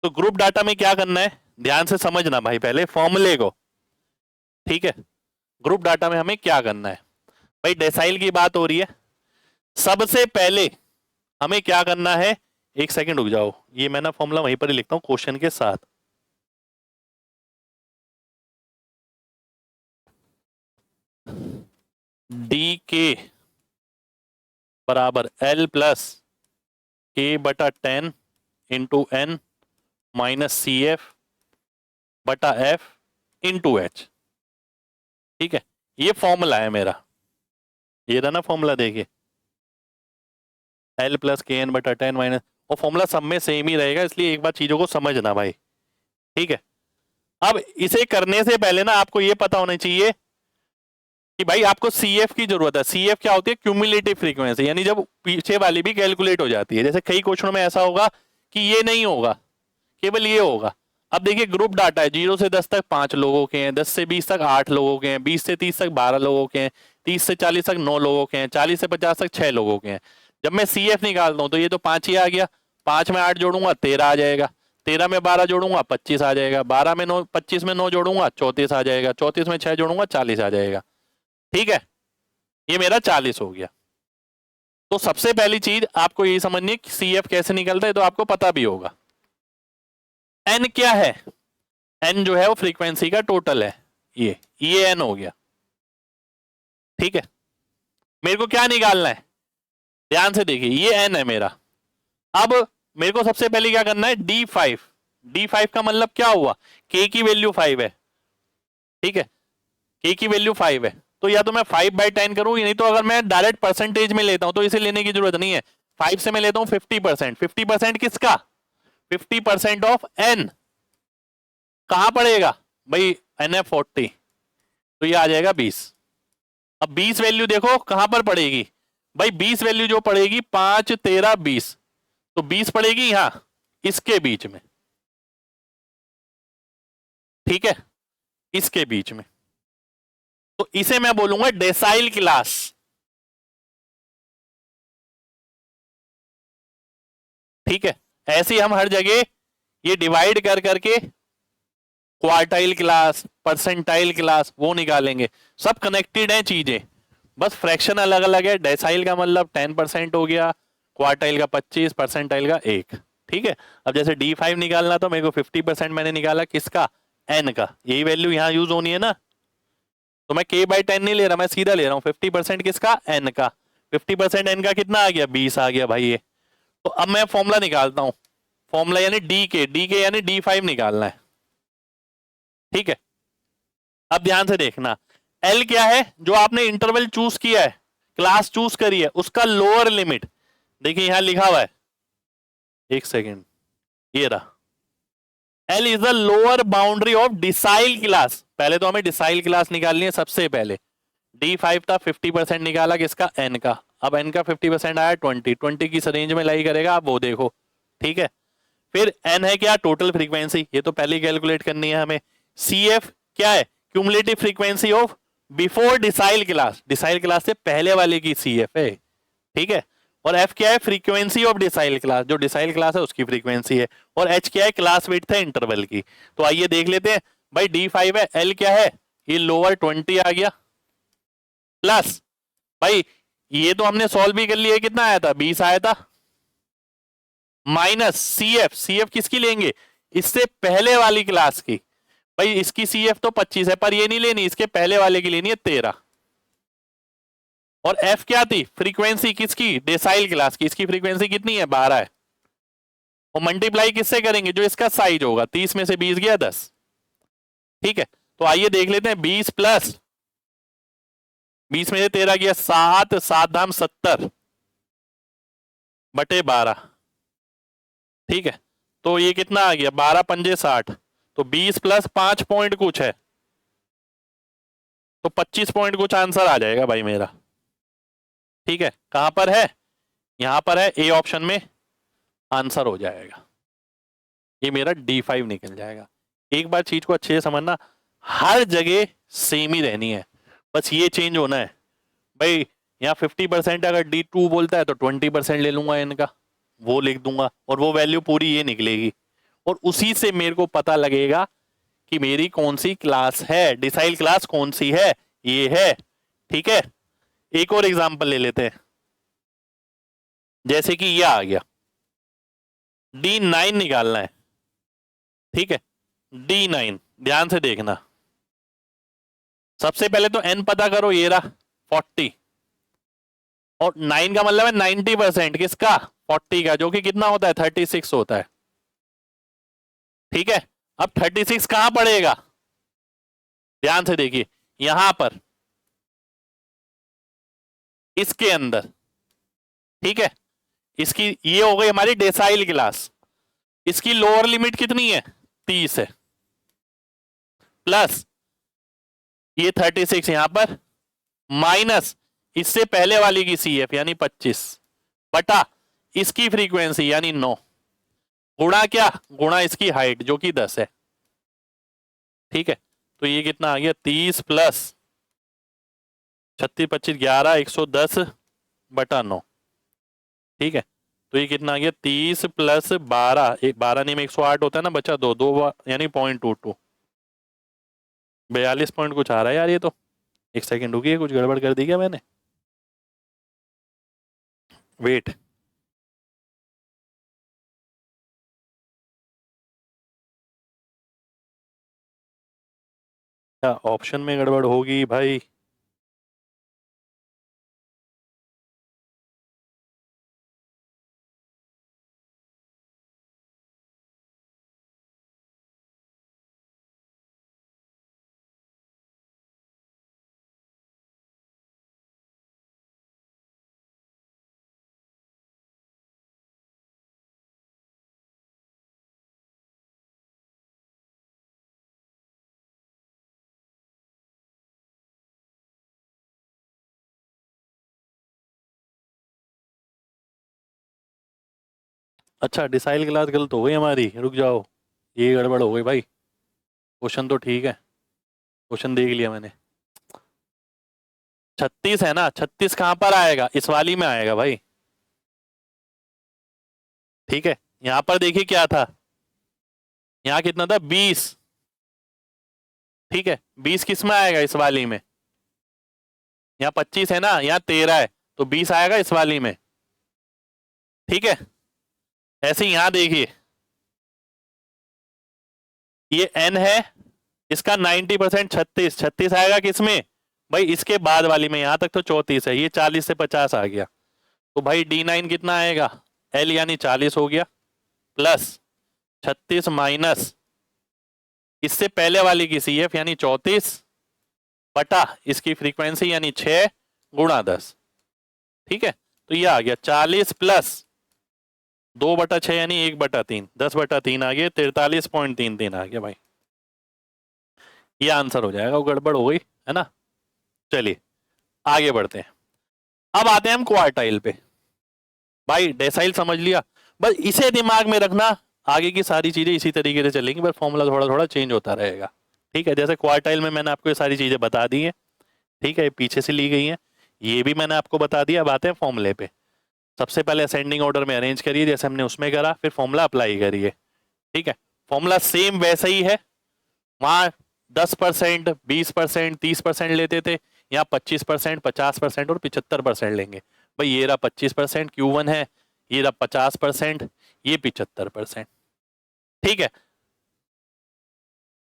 तो ग्रुप डाटा में क्या करना है? ध्यान से समझना भाई पहले फॉर्मूले को। ठीक है, ग्रुप डाटा में हमें क्या करना है भाई? डेसाइल की बात हो रही है। सबसे पहले हमें क्या करना है? एक सेकंड रुक जाओ, ये मैं ना फॉर्मूला वहीं पर ही लिखता हूं क्वेश्चन के साथ। डी के बराबर L plus K/10 × N minus CF/F × H। ठीक है, ये फॉर्मूला है मेरा। ये रहा ना फॉर्मूला, देखिए L प्लस KN/10 माइनस, और फॉर्मूला सब में सेम ही रहेगा, इसलिए एक बार चीजों को समझना भाई, ठीक है। अब इसे करने से पहले ना आपको ये पता होना चाहिए कि भाई आपको सीएफ की जरूरत है। सीएफ क्या होती है? क्यूमुलेटिव फ्रीक्वेंसी, यानी जब पीछे वाली भी कैलकुलेट हो जाती है। जैसे कई क्वेश्चनों में ऐसा होगा कि ये नहीं होगा, केवल ये होगा। अब देखिए ग्रुप डाटा है, 0 से 10 तक 5 लोगों के हैं, 10 से 20 तक 8 लोगों के हैं, 20 से 30 तक 12 लोगों के हैं, 30 से 40 तक 9 लोगों के हैं, 40 से 50 तक 6 लोगों के हैं। जब मैं सीएफ निकालता हूं तो ये तो 5 ही आ गया, 5 में 8 जोड़ूंगा 13 आ जाएगा, 13 में 12 जोड़ूंगा 25 आ जाएगा, 12 में 9, 25 में 9 जोड़ूंगा 34 आ जाएगा, 34 में 6 जोड़ूंगा 40 आ जाएगा, ठीक है। ये मेरा 40 हो गया। तो सबसे पहली चीज आपको यही समझनी है कि सीएफ कैसे निकलता है, तो आपको पता भी होगा। एन क्या है? एन जो है वो फ्रीक्वेंसी का टोटल है, ये एन हो गया, ठीक है। मेरे को क्या निकालना है? ध्यान से देखिए, ये एन है मेरा। अब मेरे को सबसे पहले क्या करना है? D5। D5 का मतलब क्या हुआ? K की वैल्यू 5 है, ठीक है। K की वैल्यू 5 है, तो या तो मैं 5/10 करूं, नहीं तो अगर मैं डायरेक्ट परसेंटेज में लेता हूं तो इसे लेने की जरूरत नहीं है। 5 से मैं लेता हूं 50%। 50% किसका? 50% ऑफ एन। कहां पड़ेगा भाई? एन है 40, तो ये आ जाएगा 20। अब 20 वैल्यू देखो कहां पर पड़ेगी भाई? 20 वैल्यू जो पड़ेगी 5, 13, 20, तो 20 पड़ेगी यहां इसके बीच में, ठीक है, इसके बीच में। तो इसे मैं बोलूंगा डेसाइल क्लास, ठीक है। ऐसे ही हम हर जगह ये डिवाइड कर करके क्वार्टाइल क्लास, परसेंटाइल क्लास वो निकालेंगे। सब कनेक्टेड है चीजें, बस फ्रैक्शन अलग अलग है। डेसाइल का मतलब 10% हो गया, क्वार्टाइल का 25, परसेंटाइल का 1, ठीक है। अब जैसे D5 निकालना तो मेरे को 50% मैंने निकाला, किसका? एन का। यही वैल्यू यहां यूज होनी है ना, तो मैं K/10 नहीं ले रहा, मैं सीधा ले रहा हूं 50% किसका? एन का। 50% एन का कितना आ गया? 20 आ गया भाई ये। तो अब मैं फॉर्मूला निकालता हूं, फॉर्मूला यानी डी के यानी D5 निकालना है, ठीक है। अब ध्यान से देखना, एल क्या है? जो आपने इंटरवल चूज किया है, क्लास चूज करी है, उसका लोअर लिमिट। देखिए यहां लिखा हुआ है, एक सेकेंड, ये रहा। L is the lower boundary of decile class. पहले तो हमें डिसाइल क्लास निकालनी है सबसे पहले। D5 था, 50% निकाला किसका? एन का। अब एन का 50% आया 20, 20 किस रेंज में लाई करेगा आप वो देखो, ठीक है। फिर एन है क्या? टोटल फ्रीक्वेंसी, ये तो पहले कैलकुलेट करनी है हमें। CF क्या है? Cumulative frequency of before decile class, decile class से पहले वाले की CF है, ठीक है। और F क्या है? फ्रीक्वेंसी ऑफ डिसाइल क्लास, जो डिसाइल क्लास है उसकी फ्रीक्वेंसी है। और H क्या है? क्लास विड्थ है इंटरवल की। तो आइए देख लेते हैं भाई। D5 है, L क्या है? ये लोअर 20 आ गया, प्लस भाई ये तो हमने सॉल्व भी कर लिया, कितना आया था? 20 आया था, माइनस CF। CF किसकी लेंगे? इससे पहले वाली क्लास की। भाई इसकी CF तो 25 है, पर ये नहीं लेनी, इसके पहले वाले की लेनी है 13। और F क्या थी? फ्रीक्वेंसी किसकी? डेसाइल क्लास की। इसकी फ्रीक्वेंसी कितनी है? 12 है। और मल्टीप्लाई किससे करेंगे? जो इसका साइज होगा, 30 में से 20 गया 10, ठीक है। तो आइए देख लेते हैं, 20 प्लस 20 में से 13 गया 7, 7 धाम 70 बटे 12, ठीक है। तो ये कितना आ गया? 12 पंजे 60, तो 20 प्लस 5 पॉइंट कुछ है, तो 25 पॉइंट कुछ आंसर आ जाएगा भाई मेरा, ठीक है। कहां पर है? यहां पर है, ए ऑप्शन में आंसर हो जाएगा। ये मेरा D5 निकल जाएगा। एक बार चीज को अच्छे से समझना, हर जगह सेम ही रहनी है, बस ये चेंज होना है भाई। यहाँ 50% अगर D2 बोलता है तो 20% ले लूंगा इनका, वो लिख दूंगा, और वो वैल्यू पूरी ये निकलेगी। और उसी से मेरे को पता लगेगा कि मेरी कौन सी क्लास है, डिसाइल क्लास कौन सी है, ये है, ठीक है। एक और एग्जांपल ले लेते हैं, जैसे कि ये आ गया, D9 निकालना है, ठीक है। D9 ध्यान से देखना, सबसे पहले तो n पता करो, ये रहा 40, और 9 का मतलब है 90% किसका? 40 का, जो कि कितना होता है? 36 होता है, ठीक है। अब 36 कहां पड़ेगा? ध्यान से देखिए, यहां पर इसके अंदर, ठीक है। इसकी ये हो गई हमारी डेसाइल क्लास, इसकी लोअर लिमिट कितनी है 30 है, प्लस ये 36 यहां पर, माइनस इससे पहले वाली की CF यानी 25 बटा इसकी फ्रीक्वेंसी यानी 9, गुणा क्या, गुणा इसकी हाइट जो कि 10 है। ठीक है, तो ये कितना आ गया 30 प्लस 36 25 11 110 बटा 9। ठीक है, तो ये कितना आ गया 30 प्लस 12, 12 नहीं में 108 होता है ना, बचा दो दो यानी 0.22, 42 पॉइंट कुछ आ रहा है यार ये तो। एक सेकंड रुकिए, कुछ गड़बड़ कर दी क्या मैंने, वेट। क्या ऑप्शन में गड़बड़ होगी भाई? अच्छा, डिसाइल क्लास गलत हो गई हमारी, रुक जाओ, ये गड़बड़ हो गई भाई। क्वेश्चन तो ठीक है, क्वेश्चन देख लिया मैंने। 36 है ना, 36 कहां पर आएगा, इस वाली में आएगा भाई। ठीक है, यहां पर देखिए क्या था, यहाँ कितना था 20। ठीक है, 20 किस में आएगा, इस वाली में। यहाँ 25 है ना, यहाँ 13 है, तो 20 आएगा इस वाली में। ठीक है, ऐसे यहां देखिए ये n है, इसका 90% 36, 36 आएगा किसमें भाई, इसके बाद वाली में, यहां तक तो 34 है, ये 40 से 50 आ गया, तो भाई D9 कितना आएगा, L यानी 40 हो गया, प्लस 36 माइनस इससे पहले वाली की CF यानी 34 बटा इसकी फ्रीक्वेंसी यानी 6 गुणा 10। ठीक है, तो ये आ गया 40 प्लस 2/6 यानी 1/3, 10/3 आ गया, 43.33 आ गया भाई। ये आंसर हो जाएगा, वो गड़बड़ हो गई है ना। चलिए आगे बढ़ते हैं, अब आते हैं हम क्वार्टाइल पे। भाई डेसाइल समझ लिया, बस इसे दिमाग में रखना, आगे की सारी चीजें इसी तरीके से चलेंगी, बस फॉर्मूला थोड़ा थोड़ा चेंज होता रहेगा। ठीक है, जैसे क्वार्टाइल में मैंने आपको ये सारी चीजें बता दी हैं, ठीक है, पीछे से ली गई हैं, ये भी मैंने आपको बता दिया। अब आते हैं फॉर्मूले पे। सबसे पहले असेंडिंग ऑर्डर में अरेंज करिए जैसे हमने उसमें करा, फिर फॉर्मूला अप्लाई करिए। ठीक है, फॉर्मूला सेम वैसा ही है, वहां 10%, 20%, 30% लेते थे, यहाँ 25%, 50% और 75% लेंगे। भाई ये रहा 25% Q1 है, ये रहा 50%, ये 75%। ठीक है,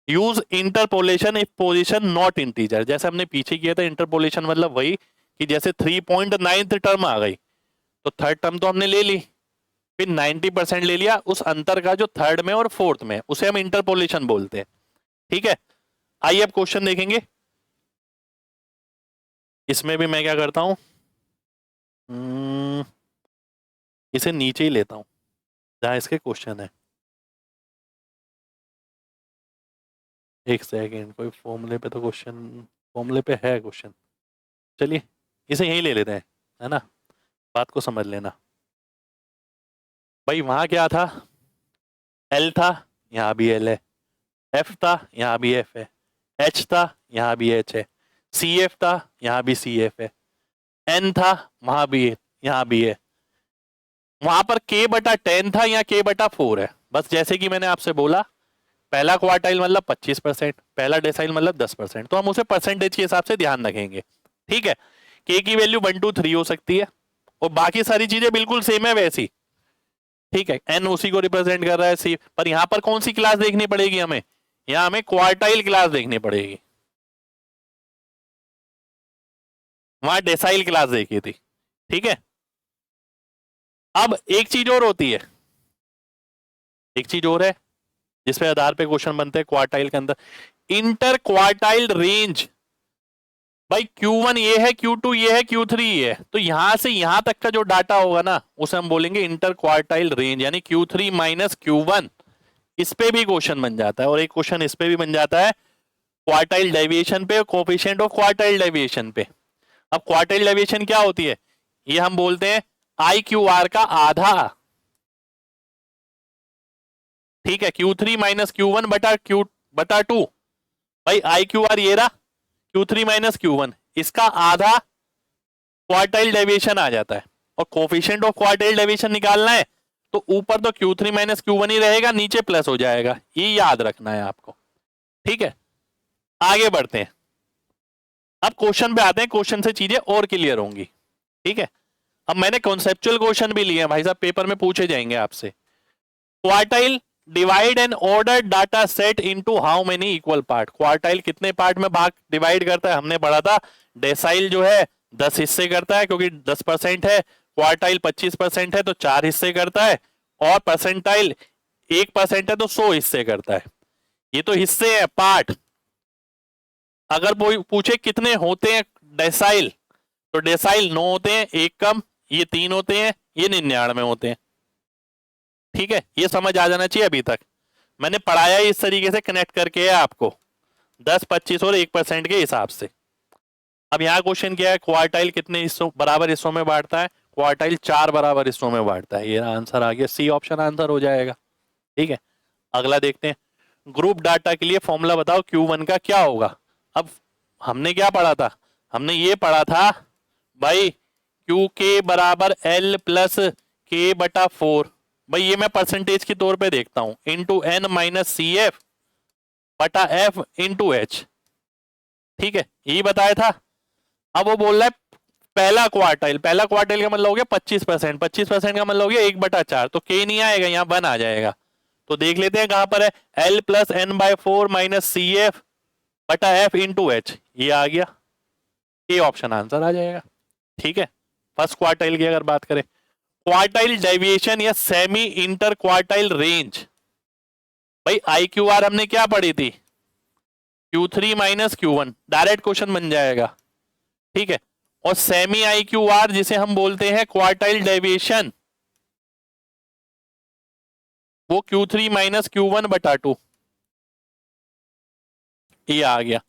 use interpolation if position not integer, जैसे हमने पीछे किया था। इंटरपोलेशन मतलब वही कि जैसे 3.9 टर्म आ गई, तो थर्ड टर्म तो हमने ले ली, फिर 90% ले लिया उस अंतर का जो थर्ड में और फोर्थ में, उसे हम इंटरपोलेशन बोलते हैं। ठीक है, आइए अब क्वेश्चन देखेंगे। इसमें भी मैं क्या करता हूं, इसे नीचे ही लेता हूं जहां इसके क्वेश्चन है। एक सेकेंड, कोई फॉर्मूले पे तो क्वेश्चन, फॉर्मूले पे है क्वेश्चन, चलिए इसे यहीं ले लेते हैं, है ना, बात को समझ लेना। भाई वहां क्या था, L था, यहां भी L है, F था, यहां भी F है, H था, यहां भी H है, CF था, यहां भी CF है, N था, वहां भी है, यहां भी है। वहां पर K/10 था, यहाँ K/4 है। बस जैसे कि मैंने आपसे बोला, पहला क्वार्टाइल मतलब 25%, पहला डेसाइल मतलब 10%, तो हम उसे परसेंटेज के हिसाब से ध्यान रखेंगे। ठीक है, K की वैल्यू 1 2 3 हो सकती है, और बाकी सारी चीजें बिल्कुल सेम है वैसी। ठीक है, N उसी को रिप्रेजेंट कर रहा है, C, पर यहां पर कौन सी क्लास देखनी पड़ेगी हमें, यहां हमें क्वार्टाइल क्लास देखनी पड़ेगी, वहां डेसाइल क्लास देखी थी। ठीक है, अब एक चीज और होती है, एक चीज और है जिसपे आधार पे क्वेश्चन बनते हैं क्वार्टाइल के अंदर, इंटर क्वार्टाइल रेंज भाई Q1 ये है, Q2 ये है, Q3 ये है, तो यहां से यहां तक का जो डाटा होगा ना उसे हम बोलेंगे इंटर क्वार्टाइल रेंज, यानी Q3 माइनस Q1। इस पे भी क्वेश्चन बन जाता है, और एक क्वेश्चन इस पे भी बन जाता है क्वार्टाइल डेविएशन पे, कोफिशिएंट ऑफ क्वार्टाइल डेविएशन पे। अब क्वार्टाइल डेविएशन क्या होती है, ये हम बोलते हैं IQR का आधा। ठीक है, Q3 माइनस Q1 बटा 2। भाई IQR ये रहा, Q3 माइनस Q1, इसका आधा क्वार्टाइल डेविएशन आ जाता है। और कोफिशिएंट ऑफ क्वार्टाइल डेविएशन निकालना है तो ऊपर तो Q3 माइनस Q1 ही रहेगा, नीचे प्लस हो जाएगा, ये याद रखना है आपको। ठीक है, आगे बढ़ते हैं। अब क्वेश्चन पे आते हैं, क्वेश्चन से चीजें और क्लियर होंगी। ठीक है, अब मैंने कॉन्सेप्चुअल क्वेश्चन भी लिए हैं भाई साहब, पेपर में पूछे जाएंगे आपसे। Quartile divide N ordered data set into how many equal part. Quartile कितने पार्ट में भाग डिवाइड करता है, हमने पढ़ा था डेसाइल जो है 10 हिस्से करता है, क्योंकि 10% है, क्वार्टाइल 25% है तो 4 हिस्से करता है, और परसेंटाइल 1% है तो 100 हिस्से करता है। ये तो हिस्से हैं, पार्ट। अगर कोई पूछे कितने होते हैं डेसाइल, तो डेसाइल 9 होते हैं, एक कम, ये 3 होते हैं, ये 99 होते हैं। ठीक है, ये समझ आ जाना चाहिए। अभी तक मैंने पढ़ाया इस तरीके से कनेक्ट करके है आपको, 10, 25 और 1% के हिसाब से। अब यहाँ क्वेश्चन क्या है, क्वार्टाइल कितने हिस्सों बराबर हिस्सों में बांटता है, क्वार्टाइल 4 बराबर हिस्सों में बांटता है। ये आंसर आ गया, सी ऑप्शन आंसर हो जाएगा। ठीक है, अगला देखते हैं। ग्रुप डाटा के लिए फॉर्मूला बताओ Q1 का क्या होगा। अब हमने क्या पढ़ा था, हमने ये पढ़ा था भाई क्यू के बराबर L प्लस के बटा 4। भाई ये मैं परसेंटेज के तौर पे देखता हूं, into N minus C F बटा F इंटू H। ठीक है, यही बताया था। अब वो बोल रहा है पहला क्वार्टाइल, पहला क्वार्टाइल का मतलब हो गया 25%, 25% का मतलब हो गया 1/4, तो के नहीं आएगा, यहाँ 1 आ जाएगा। तो देख लेते हैं कहां पर है, L plus N by 4 minus C F बटा F इंटू H, ये आ गया, ये ऑप्शन आंसर आ जाएगा। ठीक है, फर्स्ट क्वार्टाइल की अगर बात करें, क्वार्टाइल डेविएशन या सेमी इंटर क्वार्टाइल रेंज। भाई IQR हमने क्या पढ़ी थी, Q3 minus Q1, direct question बन जाएगा। ठीक है, और सेमी IQR जिसे हम बोलते हैं क्वार्टाइल डेविएशन, वो Q3 माइनस Q1 बटा 2, ये आ गया।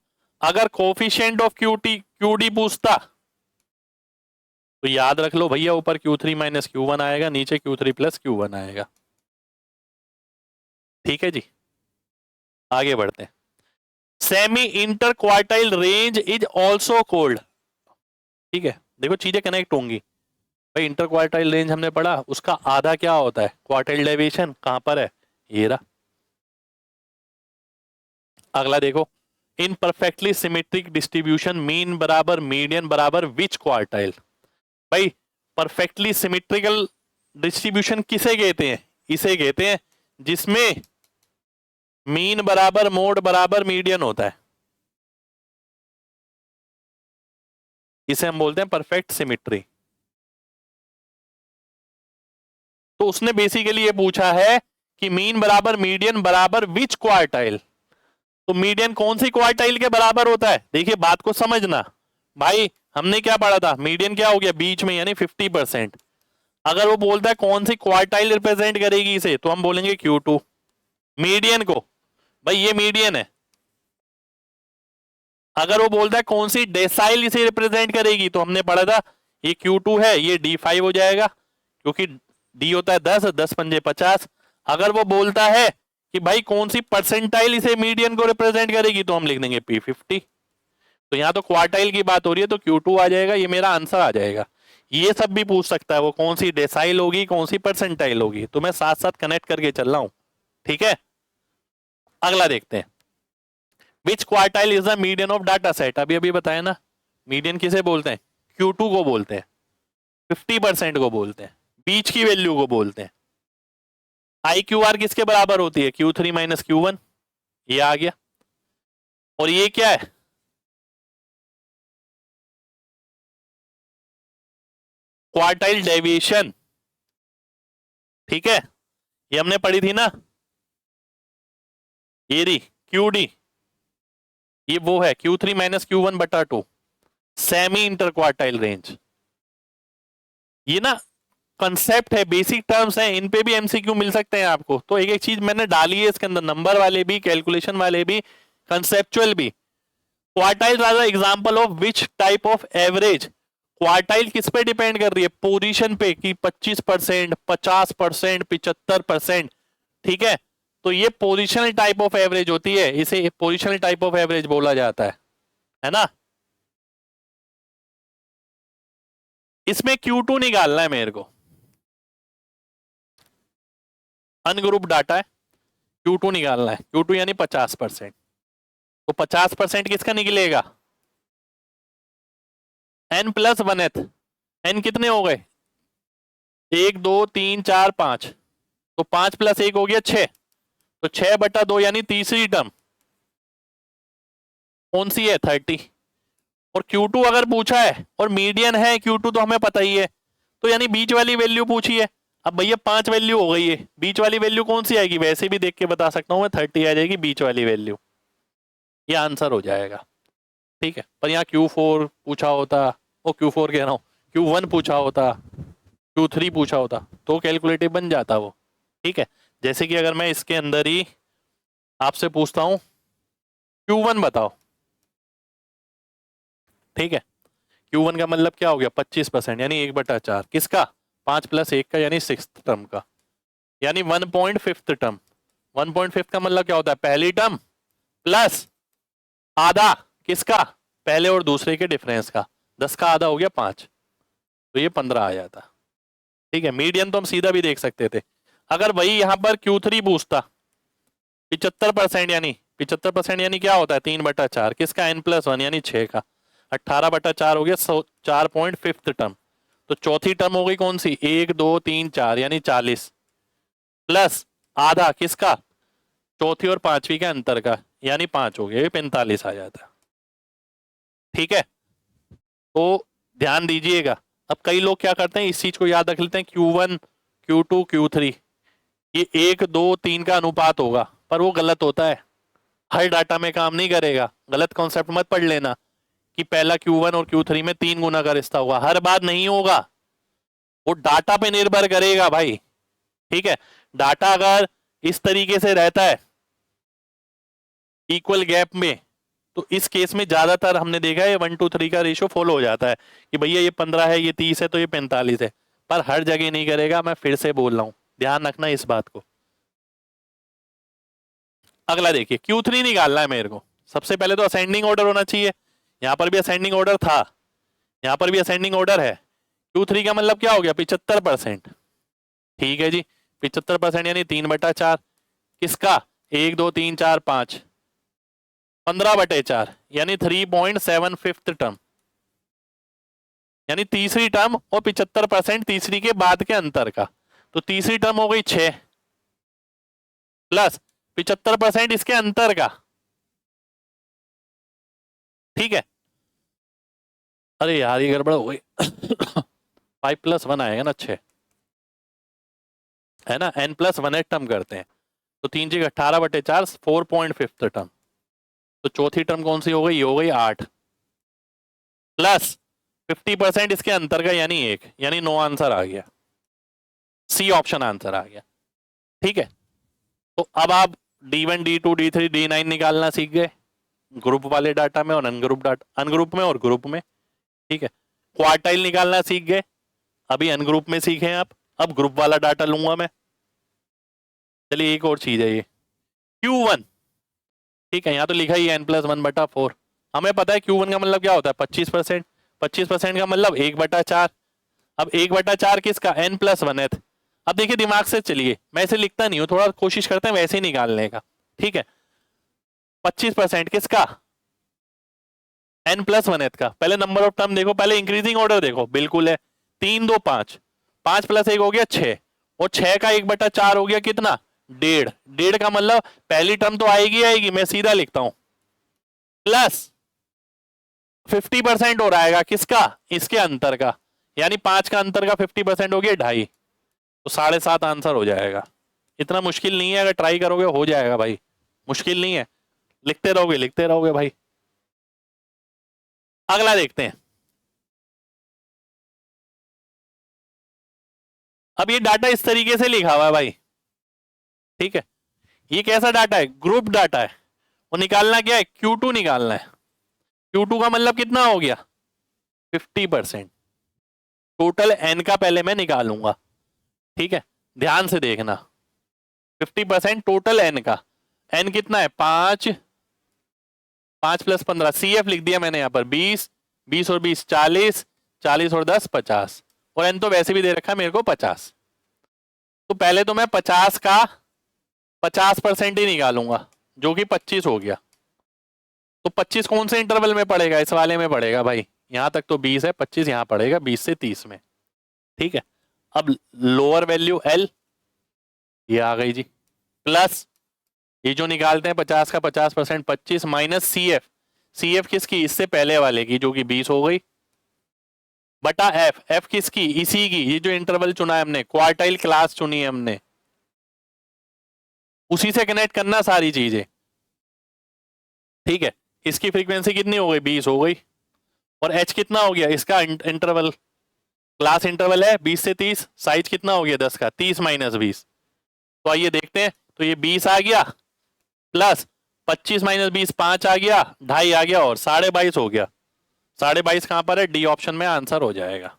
अगर कोफिशिएंट ऑफ QD पूछता तो याद रख लो भैया, ऊपर Q3 माइनस Q1 आएगा, नीचे Q3 प्लस Q1 आएगा। ठीक है जी, आगे बढ़ते हैं। Semi inter quartile range is also cold. ठीक है, देखो चीजें कनेक्ट होंगी। भाई इंटर क्वार्टाइल रेंज हमने पढ़ा, उसका आधा क्या होता है, क्वार्टाइल डेविएशन कहां पर है, ये रहा। अगला देखो, in perfectly symmetric distribution mean बराबर मीडियन बराबर विच क्वार्टाइल। भाई परफेक्टली सिमेट्रिकल डिस्ट्रीब्यूशन किसे कहते हैं, इसे कहते हैं जिसमें मीन बराबर मोड बराबर मीडियन होता है, इसे हम बोलते हैं परफेक्ट सिमेट्री। तो उसने बेसिकली ये पूछा है कि मीन बराबर मीडियन बराबर विच क्वार्टाइल, तो मीडियन कौन सी क्वार्टाइल के बराबर होता है। देखिए बात को समझना भाई, हमने क्या पढ़ा था, मीडियन क्या हो गया बीच में, यानी 50%। अगर वो बोलता है कौन सी क्वार्टाइल रिप्रेजेंट करेगी इसे, तो हम बोलेंगे Q2 मीडियन को। भाई ये मीडियन है। अगर वो बोलता है कौन सी डेसाइल इसे रिप्रेजेंट करेगी, तो हमने पढ़ा था ये Q2 है, ये D5 हो जाएगा, क्योंकि D होता है 10, 10 पंजे 50। अगर वो बोलता है कि भाई कौन सी परसेंटाइल इसे मीडियन को रिप्रेजेंट करेगी, तो हम लिख देंगे P50। तो यहाँ तो क्वार्टाइल की बात हो रही है, तो Q2 आ जाएगा, ये मेरा आंसर आ जाएगा। ये सब भी पूछ सकता है, वो कौन सी डेसाइल होगी, कौन सी परसेंटाइल होगी, तो मैं साथ साथ कनेक्ट करके चल रहा हूं। ठीक है, अगला देखते हैं। Which quartile is the median of data set. अभी अभी बताया ना, मीडियन किसे बोलते हैं, Q2 को बोलते हैं, 50% को बोलते हैं, बीच की वैल्यू को बोलते हैं। IQR किसके बराबर होती है, Q3 माइनस Q1, ये आ गया। और ये क्या है, क्वार्टाइल डेविएशन। ठीक है, ये हमने पढ़ी थी ना, ये रही QD, ये वो है Q3 माइनस Q1 बटा 2। Semi inter quartile range. ये ना कंसेप्ट है, बेसिक टर्म्स हैं, इन पे भी एमसीक्यू मिल सकते हैं आपको। तो एक एक चीज मैंने डाली है इसके अंदर, नंबर वाले भी, कैलकुलेशन वाले भी, कंसेप्चुअल भी। Quartile are example of which type of average. Quartile किस पे डिपेंड कर रही है? पोजीशन पे, कि 25%, 50%, 75%। ठीक है, तो ये पोजिशनल टाइप ऑफ एवरेज होती है, इसे पोजिशनल टाइप ऑफ एवरेज बोला जाता है ना। इसमें Q2 निकालना है मेरे को, अनग्रुप डाटा है, Q2 निकालना है। Q2 यानी 50%। तो 50% किसका निकलेगा? n plus 1th। n कितने हो गए? 1 2 3 4 5। तो 5 प्लस 1 हो गया 6। तो 6/2 यानी तीसरी टर्म कौन सी है? 30। और Q2 अगर पूछा है और मीडियन है Q2 तो हमें पता ही है, तो यानी बीच वाली वैल्यू पूछी है। अब भैया 5 वैल्यू हो गई है, बीच वाली वैल्यू कौन सी आएगी? वैसे भी देख के बता सकता हूं मैं, 30 आ जाएगी बीच वाली वैल्यू। ये आंसर हो जाएगा। ठीक है, पर यहाँ Q4 पूछा होता, ओ Q4 कह रहा हूँ, Q1 पूछा होता, Q3 पूछा होता, तो कैलकुलेटिव बन जाता वो। ठीक है, जैसे कि अगर मैं इसके अंदर ही आपसे पूछता हूं Q1 बताओ। ठीक है, Q1 का मतलब क्या हो गया? 25% यानी 1/4 किसका? 5 प्लस 1 का यानी 6th टर्म का, यानी 1.5th टर्म। 1.5 का मतलब क्या होता है? पहली टर्म प्लस आधा किसका? पहले और दूसरे के डिफरेंस का। 10 का आधा हो गया 5, तो ये 15 आ जाता। ठीक है, मीडियन तो हम सीधा भी देख सकते थे। अगर वही यहां पर Q3 पूछता 75% यानी 75% यानी क्या होता है? 3/4 किसका? n+1 यानी 6 का। 18/4 हो गया 4.5th टर्म। तो चौथी टर्म हो गई कौन सी? 1 2 3 4 यानी 40 प्लस आधा किसका? चौथी और पांचवी के अंतर का, यानी 5 हो गया, ये 45 आ जाता। ठीक है, तो ध्यान दीजिएगा। अब कई लोग क्या करते हैं, इस चीज को याद रख लेते हैं, Q1 Q2 Q3 ये 1 2 3 का अनुपात होगा, पर वो गलत होता है, हर डाटा में काम नहीं करेगा। गलत कॉन्सेप्ट मत पढ़ लेना कि पहला Q1 और Q3 में 3 गुना का रिश्ता होगा, हर बार नहीं होगा, वो डाटा पे निर्भर करेगा भाई। ठीक है, डाटा अगर इस तरीके से रहता है इक्वल गैप में, तो इस केस में ज्यादातर हमने देखा है 1 to 3 का रेशियो फॉलो हो जाता है कि भैया ये 15 है, ये 30 है, तो ये 45 है। पर हर जगह नहीं करेगा, मैं फिर से बोल रहा हूं, ध्यान रखना इस बात को। अगला देखिए, Q3 निकालना है मेरे को। सबसे पहले तो असेंडिंग ऑर्डर होना चाहिए, यहां पर भी असेंडिंग ऑर्डर था, यहां पर भी असेंडिंग ऑर्डर है। Q3 का मतलब क्या हो गया? 75%। ठीक है जी, 75% यानी 3/4 किसका? 1 2 3 4 5, 15/4 यानी 3.75th टर्म, यानी तीसरी टर्म, और 75% तीसरी के बाद के अंतर का। तो तीसरी टर्म हो गई 6 प्लस 75% इसके अंतर का। ठीक है, अरे यार ये गड़बड़ हो गई 5 + 1 आएगा ना 6, है ना, n+1 टर्म करते हैं, तो 3 6 18/4 4.5th टर्म। तो चौथी टर्म कौन सी हो गई? ये हो गई 8 प्लस 50% इसके अंतर का, यानी 1, यानी 9 आंसर आ गया, सी ऑप्शन आंसर आ गया। ठीक है, तो अब आप D1 D2 D3 D9 निकालना सीख गए, ग्रुप वाले डाटा में और अनग्रुप डाटा, अनग्रुप में और ग्रुप में। ठीक है, क्वार्टाइल निकालना सीख गए, अभी अनग्रुप में सीखे आप, अब ग्रुप वाला डाटा लूंगा मैं। चलिए एक और चीज है ये Q1। ठीक है, यहाँ तो लिखा ही n+1/4। हमें पता है Q1 का मतलब क्या होता है? 25%। 25% का मतलब 1/4। अब 1/4 किसका? n+1th। अब देखिए दिमाग से चलिए, मैं इसे लिखता नहीं हूं, थोड़ा कोशिश करते हैं वैसे ही निकालने का। ठीक है, 25% किसका? n+1th का। पहले नंबर ऑफ टर्म देखो, पहले इंक्रीजिंग ऑर्डर देखो, बिल्कुल है, 3 2 5, 5 + 1 हो गया 6, और 6 का 1/4 हो गया कितना? 1.5। 1.5 का मतलब पहली टर्म तो आएगी आएगी, मैं सीधा लिखता हूं, प्लस 50% हो रहेगा किसका? इसके अंतर का, यानी 5 का अंतर का 50% हो गया 2.5, तो 7.5 आंसर हो जाएगा। इतना मुश्किल नहीं है, अगर ट्राई करोगे हो जाएगा भाई, मुश्किल नहीं है, लिखते रहोगे भाई। अगला देखते हैं, अब ये डाटा इस तरीके से लिखा हुआ है भाई, ठीक है, ये कैसा डाटा है, ग्रुप डाटा है, और निकालना क्या है, Q2 निकालना है। Q2 का मतलब कितना हो गया, 50%। टोटल n का पहले मैं निकालूंगा, ठीक है, ध्यान से देखना, 50% टोटल n का। n कितना है, 5, 5 + 15, CF लिख दिया मैंने यहाँ पर 20, 20 और 20 40, 40 और 10 50, और n तो वैसे भी दे रखा है मेरे को 50। तो पहले तो मैं 50 का 50% ही निकालूंगा, जो कि 25 हो गया। तो 25 कौन से इंटरवल में पड़ेगा, इस वाले में पड़ेगा भाई, यहां तक तो 20 है, 25 यहां पड़ेगा 20 से 30 में, ठीक है। अब लोअर वैल्यू L ये आ गई जी, प्लस ये जो निकालते हैं 50 का 50%, 25 माइनस CF, CF किसकी, इससे पहले वाले की, जो कि 20 हो गई, बटा F, F किसकी, इसी की, ये जो इंटरवल चुना है हमने, क्वार्टाइल क्लास चुनी है हमने, उसी से कनेक्ट करना सारी चीजें, ठीक है। इसकी फ्रीक्वेंसी कितनी हो गई, 20 हो गई, और H कितना हो गया, इसका इंटरवल, क्लास इंटरवल है 20 से 30, साइज कितना हो गया 10 का, 30 माइनस 20, तो आइए देखते हैं। तो ये 20 आ गया, प्लस 25 माइनस 20 5 आ गया, 2.5 आ गया, और 22.5 हो गया। 22.5 कहां पर है, डी ऑप्शन में आंसर हो जाएगा,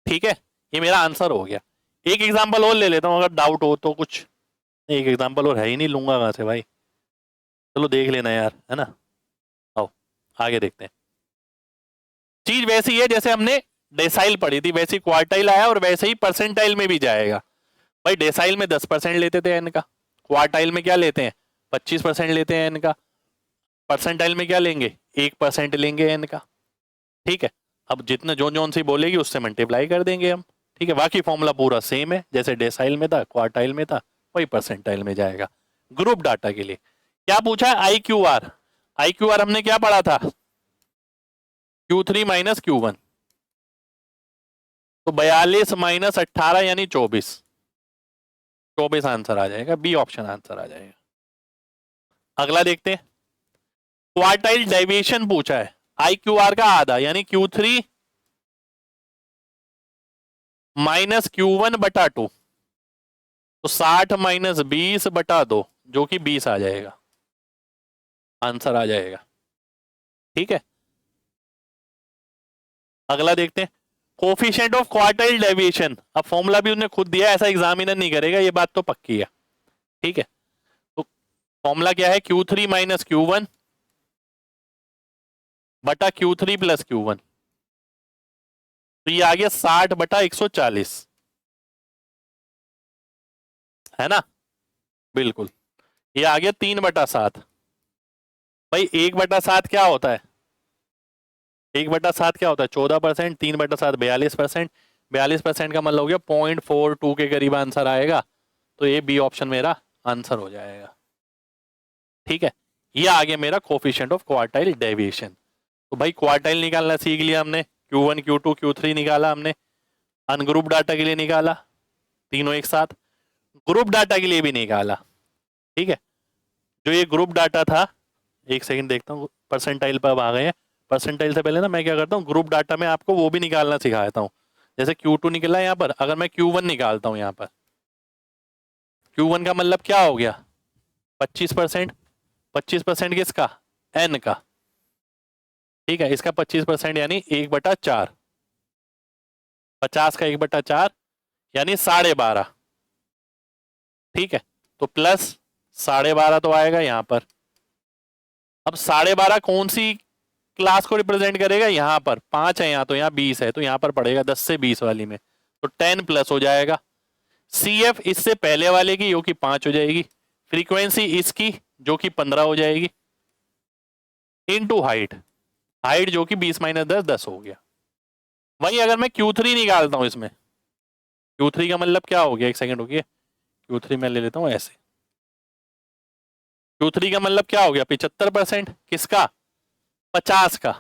ठीक है, ये मेरा आंसर हो गया। एक एग्जांपल और ले लेता हूं, अगर डाउट हो तो कुछ, एक एग्जांपल और है ही नहीं, लूंगा कहां से भाई, चलो देख लेना यार, है ना। आओ आगे देखते हैं। चीज वैसी है जैसे हमने डेसाइल पढ़ी थी, वैसी क्वार्टाइल आया, और वैसे ही परसेंटाइल में भी जाएगा। भाई डेसाइल में 10% लेते थे एन का, क्वार्टाइल में क्या लेते हैं, 25% लेते हैं एन का, परसेंटाइल में क्या लेंगे, 1% लेंगे एन का, ठीक है। अब जितने जोन जोन सी बोलेगी उससे मल्टीप्लाई कर देंगे हम, ठीक है। बाकी फॉर्मूला पूरा सेम है, जैसे डेसाइल में था, क्वार्टाइल में था, वही परसेंटाइल में जाएगा। ग्रुप डाटा के लिए क्या पूछा है, IQR, IQR हमने क्या पढ़ा था, Q3 माइनस Q1, तो 42 माइनस 18 यानी 24, 24 आंसर आ जाएगा, बी ऑप्शन आंसर आ जाएगा। अगला देखते हैं, क्वार्टाइल डेविएशन पूछा है, IQR का आधा यानी Q3 माइनस Q1 बटा 2, तो 60 माइनस 20 बटा 2, जो कि 20 आ जाएगा, आंसर आ जाएगा, ठीक है। अगला देखते हैं, कोफिशिएंट ऑफ क्वार्टाइल डेविएशन, अब फॉर्मूला भी उन्होंने खुद दिया है, ऐसा एग्जामिनर नहीं करेगा, ये बात तो पक्की है, ठीक है। तो फॉर्मूला क्या है, Q3 माइनस Q1 बटा Q3 प्लस Q1, तो ये आ गया 60 बटा 140, है ना, बिल्कुल। ये आ गया 3/7। भाई 1/7 क्या होता है, 1/7 क्या होता है, 14%, 3/7 42%, 42% का मतलब हो गया 0.42 के करीब आंसर आएगा, तो ये बी ऑप्शन मेरा आंसर हो जाएगा, ठीक है। ये आ गया मेरा कोफिशिएंट ऑफ क्वार्टाइल डेविएशन। तो भाई क्वार्टाइल निकालना सीख लिया हमने, Q1 Q2 Q3 निकाला हमने, अनग्रुप डाटा के लिए निकाला, तीनों एक साथ, ग्रुप डाटा के लिए भी निकाला, ठीक है। जो ये ग्रुप डाटा था, एक सेकंड देखता हूँ, परसेंटाइल पर अब आ गए हैं। परसेंटाइल से पहले ना मैं क्या करता हूँ, ग्रुप डाटा में आपको वो भी निकालना सिखा देता हूँ। जैसे Q2 निकला यहाँ पर, अगर मैं Q1 निकालता हूँ यहाँ पर, Q1 का मतलब क्या हो गया, 25%, 25% किसका, N का, ठीक है। इसका 25% यानी 1/4, 50 का 1/4 यानी 12.5, ठीक है। तो प्लस 12.5 तो आएगा यहाँ पर। अब 12.5 कौन सी क्लास को रिप्रेजेंट करेगा, यहाँ पर 5 है, यहाँ तो यहाँ 20 है, तो यहाँ पर पड़ेगा 10 से 20 वाली में, तो 10 प्लस हो जाएगा। CF इससे पहले वाले की, जो कि 5 हो जाएगी, फ्रीक्वेंसी इसकी जो कि 15 हो जाएगी, इनटू हाइट, हाइट जो कि 20 माइनस 10 10 हो गया। वही अगर मैं Q3 निकालता हूं इसमें, Q3 का मतलब क्या हो गया, एक सेकंड रुकिए, Q3 मैं ले लेता हूं ऐसे, Q3 का मतलब क्या हो गया, 75%, किसका, 50 का,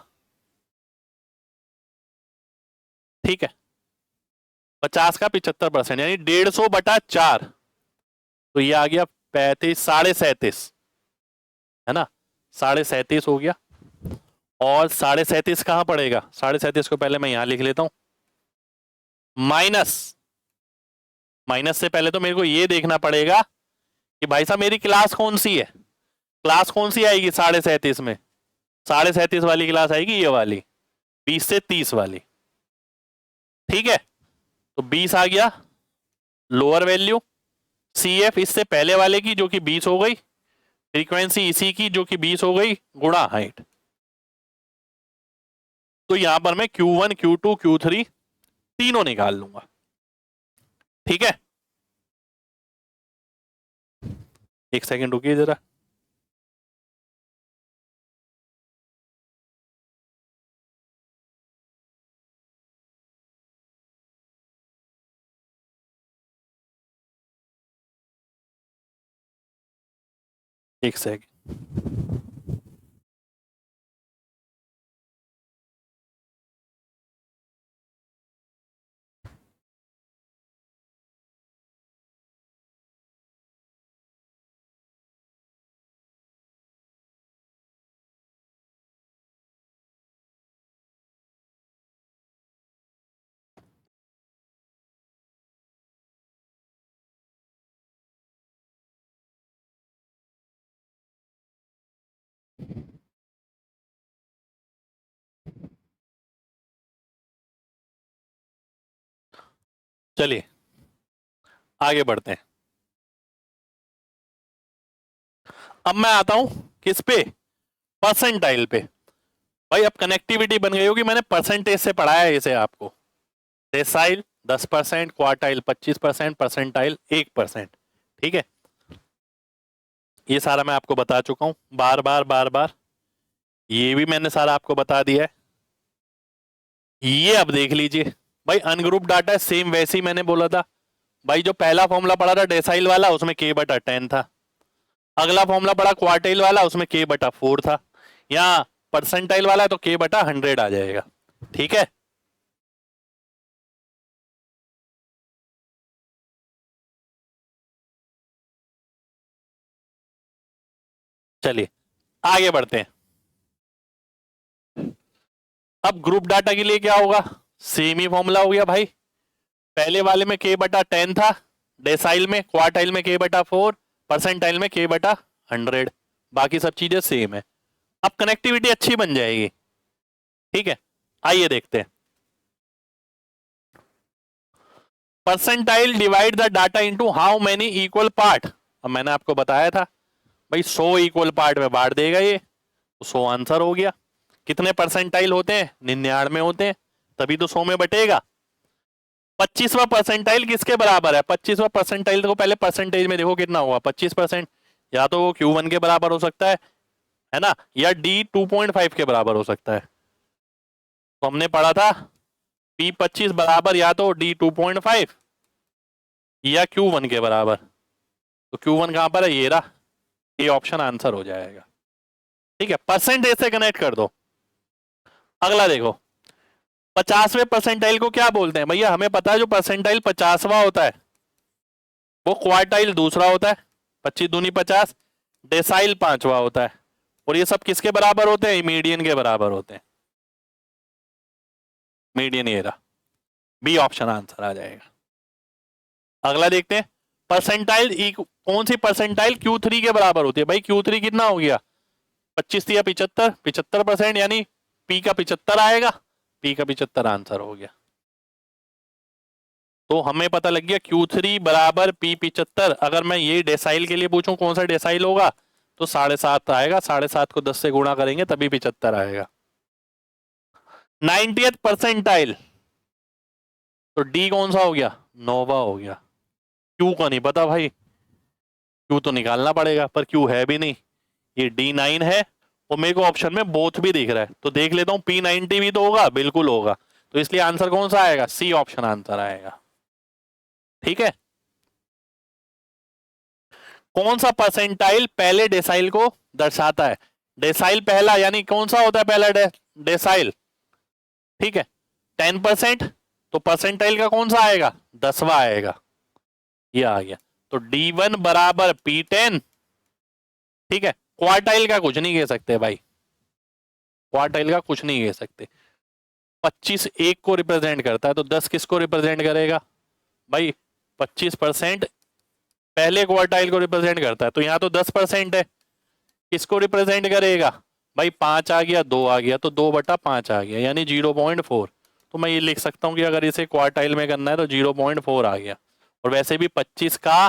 ठीक है, 50 का 75% यानी 150/4, तो ये आ गया 35, 37.5, है ना, 37.5 हो गया। और 37.5 कहां पड़ेगा, 37.5 को पहले मैं यहां लिख लेता हूं, माइनस, माइनस से पहले तो मेरे को ये देखना पड़ेगा कि भाई साहब मेरी क्लास कौन सी है, क्लास कौन सी आएगी 37.5 में, 37.5 वाली क्लास आएगी, ये वाली 20 से 30 वाली। ठीक है, तो 20 आ गया लोअर वैल्यू, सी एफ इससे पहले वाले की जो कि 20 हो गई, फ्रीक्वेंसी इसी की जो कि 20 हो गई, गुणा हाइट। तो यहां पर मैं Q1 Q2 Q3 तीनों निकाल लूंगा। ठीक है, एक सेकंड रुकिए जरा। एक सेकंड, चलिए आगे बढ़ते हैं। अब मैं आता हूं किस पे, परसेंटाइल पे। भाई अब कनेक्टिविटी बन गई होगी, मैंने परसेंटेज से पढ़ाया है इसे आपको। Decyl 10%, quartile 25%, percentile 1%। ठीक है, ये सारा मैं आपको बता चुका हूं बार बार बार बार, ये भी मैंने सारा आपको बता दिया है। ये अब देख लीजिए भाई, अनग्रुप डाटा सेम वैसे ही मैंने बोला था भाई, जो पहला फॉर्मूला पढ़ा था डेसाइल वाला उसमें K/10 था, अगला फॉर्मूला पढ़ा क्वार्टाइल वाला उसमें K/4 था, यहाँ परसेंटाइल वाला है तो K/100 आ जाएगा। ठीक है, चलिए आगे बढ़ते हैं। अब ग्रुप डाटा के लिए क्या होगा, सेम ही फॉर्मूला हो गया भाई, पहले वाले में K/10 था, डेसाइल में क्वार्टाइल में K/4, परसेंटाइल में K/100, बाकी सब चीजें सेम है। अब कनेक्टिविटी अच्छी बन जाएगी। ठीक है, आइए देखते हैं। Percentile divide the data into how many equal part. अब मैंने आपको बताया था भाई 100 इक्वल पार्ट में बांट देगा ये, तो 100 आंसर हो गया। कितने परसेंटाइल होते हैं, 99 होते हैं, तभी तो 100 में बटेगा। 25वां परसेंटाइल किसके बराबर है, 25वां परसेंटाइल को पहले परसेंटेज में देखो कितना हुआ, 25%। या तो वो Q1 के बराबर हो सकता है ना, या D 2.5 के बराबर हो सकता है। तो हमने पढ़ा था P25 बराबर या तो D 2.5 या Q1 के बराबर। तो Q1 कहां पर है, ये रहा, ये ऑप्शन आंसर हो जाएगा। ठीक है, परसेंटेज से कनेक्ट कर दो। अगला देखो, 50वें परसेंटाइल को क्या बोलते हैं भैया, हमें पता है जो परसेंटाइल 50वां होता है वो क्वार्टाइल दूसरा होता है, 25 दूनी 50, डेसाइल 5वां होता है, और ये सब किसके बराबर होते हैं, मीडियन के बराबर होते हैं। मीडियन ये रहा, बी ऑप्शन आंसर आ जाएगा। अगला देखते हैं, परसेंटाइल कौन सी परसेंटाइल Q3 के बराबर होती है, भाई Q3 कितना हो गया, 25 या 75, 75% यानी P का 75 आएगा, P का 75 आंसर हो गया। तो हमें पता लग गया Q3 बराबर P75। अगर मैं ये डेसाइल के लिए पूछूं कौन सा डेसाइल होगा, तो 7.5 आएगा, 7.5 को 10 से गुणा करेंगे तभी 75 आएगा। 90th परसेंटाइल, तो D कौन सा हो गया, 9वां हो गया। Q का नहीं पता भाई, Q तो निकालना पड़ेगा, पर Q है भी नहीं, ये D9 है, और मेरे को ऑप्शन में बोथ भी दिख रहा है, तो देख लेता हूं P90 भी तो होगा, बिल्कुल होगा, तो इसलिए आंसर कौन सा आएगा, सी ऑप्शन आंसर आएगा। ठीक है, कौन सा परसेंटाइल पहले डेसाइल को दर्शाता है, डेसाइल पहला यानी कौन सा होता है पहला डेसाइल, ठीक है 10%, तो परसेंटाइल का कौन सा आएगा, 10वां आएगा, ये आ गया। तो D1 बराबर P10। ठीक है, क्वार्टाइल का कुछ नहीं कह सकते भाई, क्वार्टाइल का कुछ नहीं कह सकते। 25 1 को रिप्रेजेंट करता है, तो 10 किसको रिप्रेजेंट करेगा भाई? 25% पहले क्वार्टाइल को रिप्रेजेंट करता है, तो यहाँ तो 10% है, किसको रिप्रेजेंट करेगा भाई? 5 आ गया, 2 आ गया, तो 2/5 आ गया, यानी 0.4। तो मैं ये लिख सकता हूँ कि अगर इसे क्वार्टाइल में करना है तो 0.4 आ गया। और वैसे भी 25 का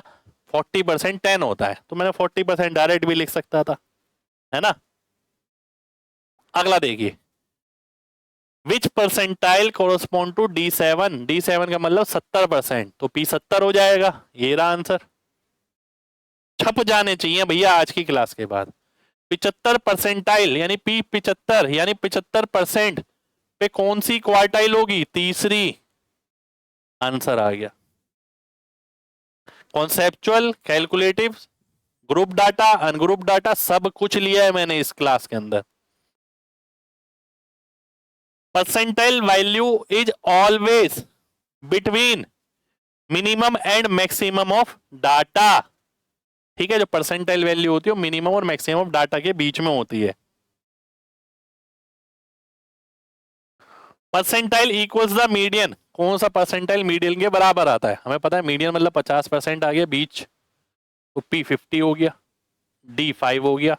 40% 10 होता है, तो मैंने 40% डायरेक्ट भी लिख सकता था, है ना। अगला देखिए, विच percentile correspond to D7? D7 का मतलब 70%, तो P 70 हो जाएगा। ये रहा आंसर, छप जाने चाहिए भैया आज की क्लास के बाद। 75% यानी P 75 यानी 75% पे कौन सी क्वार्टाइल होगी? तीसरी। आंसर आ गया। Conceptual, calculative, group data, ungroup data, सब कुछ लिया है मैंने इस क्लास के अंदर। Percentile value is always between minimum and maximum of data. ठीक है, जो परसेंटाइल वैल्यू होती है वो मिनिमम और मैक्सिमम ऑफ डाटा के बीच में होती है। परसेंटाइल इक्वल्स द मीडियन, कौन सा परसेंटाइल मीडियन के बराबर आता है? हमें पता है मीडियन मतलब 50% आ गया बीच, तो P50 हो गया, D5 हो गया,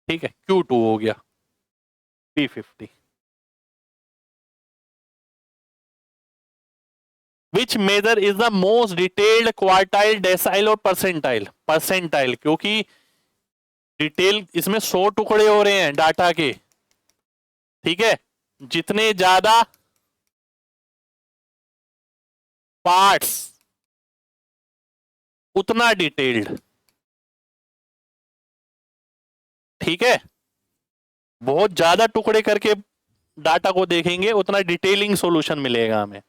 ठीक है, Q2 हो गया, P50। Which measure is the most detailed quartile, decile और परसेंटाइल? परसेंटाइल, क्योंकि डिटेल इसमें 100 टुकड़े हो रहे हैं डाटा के, ठीक है, जितने ज्यादा पार्ट्स उतना डिटेल्ड, ठीक है, बहुत ज्यादा टुकड़े करके डाटा को देखेंगे उतना डिटेलिंग सॉल्यूशन मिलेगा हमें।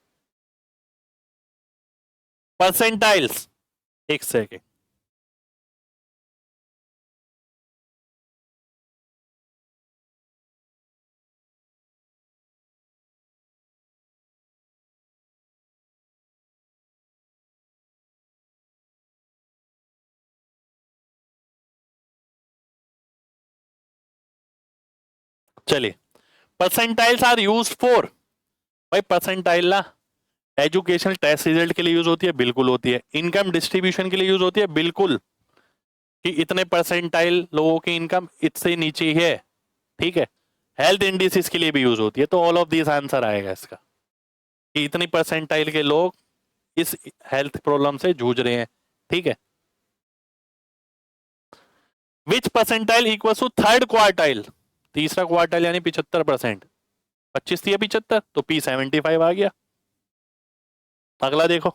परसेंटाइल्स, एक सेकेंड, चलिए, परसेंटाइल्स आर यूज्ड फॉर, भाई परसेंटाइल ना एजुकेशनल टेस्ट रिजल्ट के लिए यूज होती है, बिल्कुल होती है। इनकम डिस्ट्रीब्यूशन के लिए यूज होती है, बिल्कुल, कि इतने परसेंटाइल लोगों की इनकम इससे नीचे ही है, ठीक है। हेल्थ इंडिसेस के लिए भी यूज होती है, तो ऑल ऑफ दिस आंसर आएगा इसका, कि इतनी परसेंटाइल के लोग इस हेल्थ प्रॉब्लम से जूझ रहे हैं, ठीक है। Which percentile equal to third quartile? तीसरा क्वार्टाइल यानी 75%, 25 थी 75, तो P75 आ गया। अगला देखो,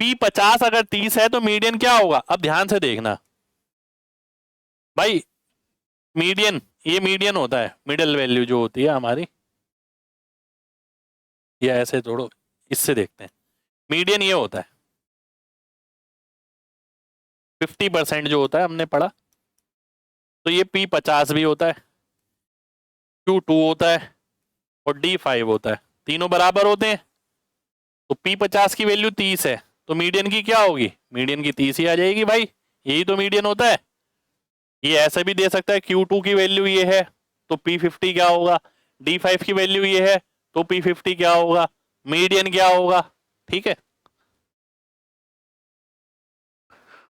P50 अगर 30 है तो मीडियन क्या होगा? अब ध्यान से देखना भाई, मीडियन, ये मीडियन होता है, मिडिल वैल्यू जो होती है हमारी, ये ऐसे जोड़ो, इससे देखते हैं, मीडियन ये होता है 50% जो होता है, हमने पढ़ा, तो ये P50 भी होता है, Q2 होता है और D5 होता है, तीनों बराबर होते हैं। तो P50 की वैल्यू 30 है, तो मीडियन की क्या होगी? मीडियन की 30 ही आ जाएगी भाई, यही तो मीडियन होता है। ये ऐसे भी दे सकता है, Q2 की वैल्यू ये है तो P50 क्या होगा, D5 की वैल्यू ये है तो P50 क्या होगा, मीडियन क्या होगा, ठीक है।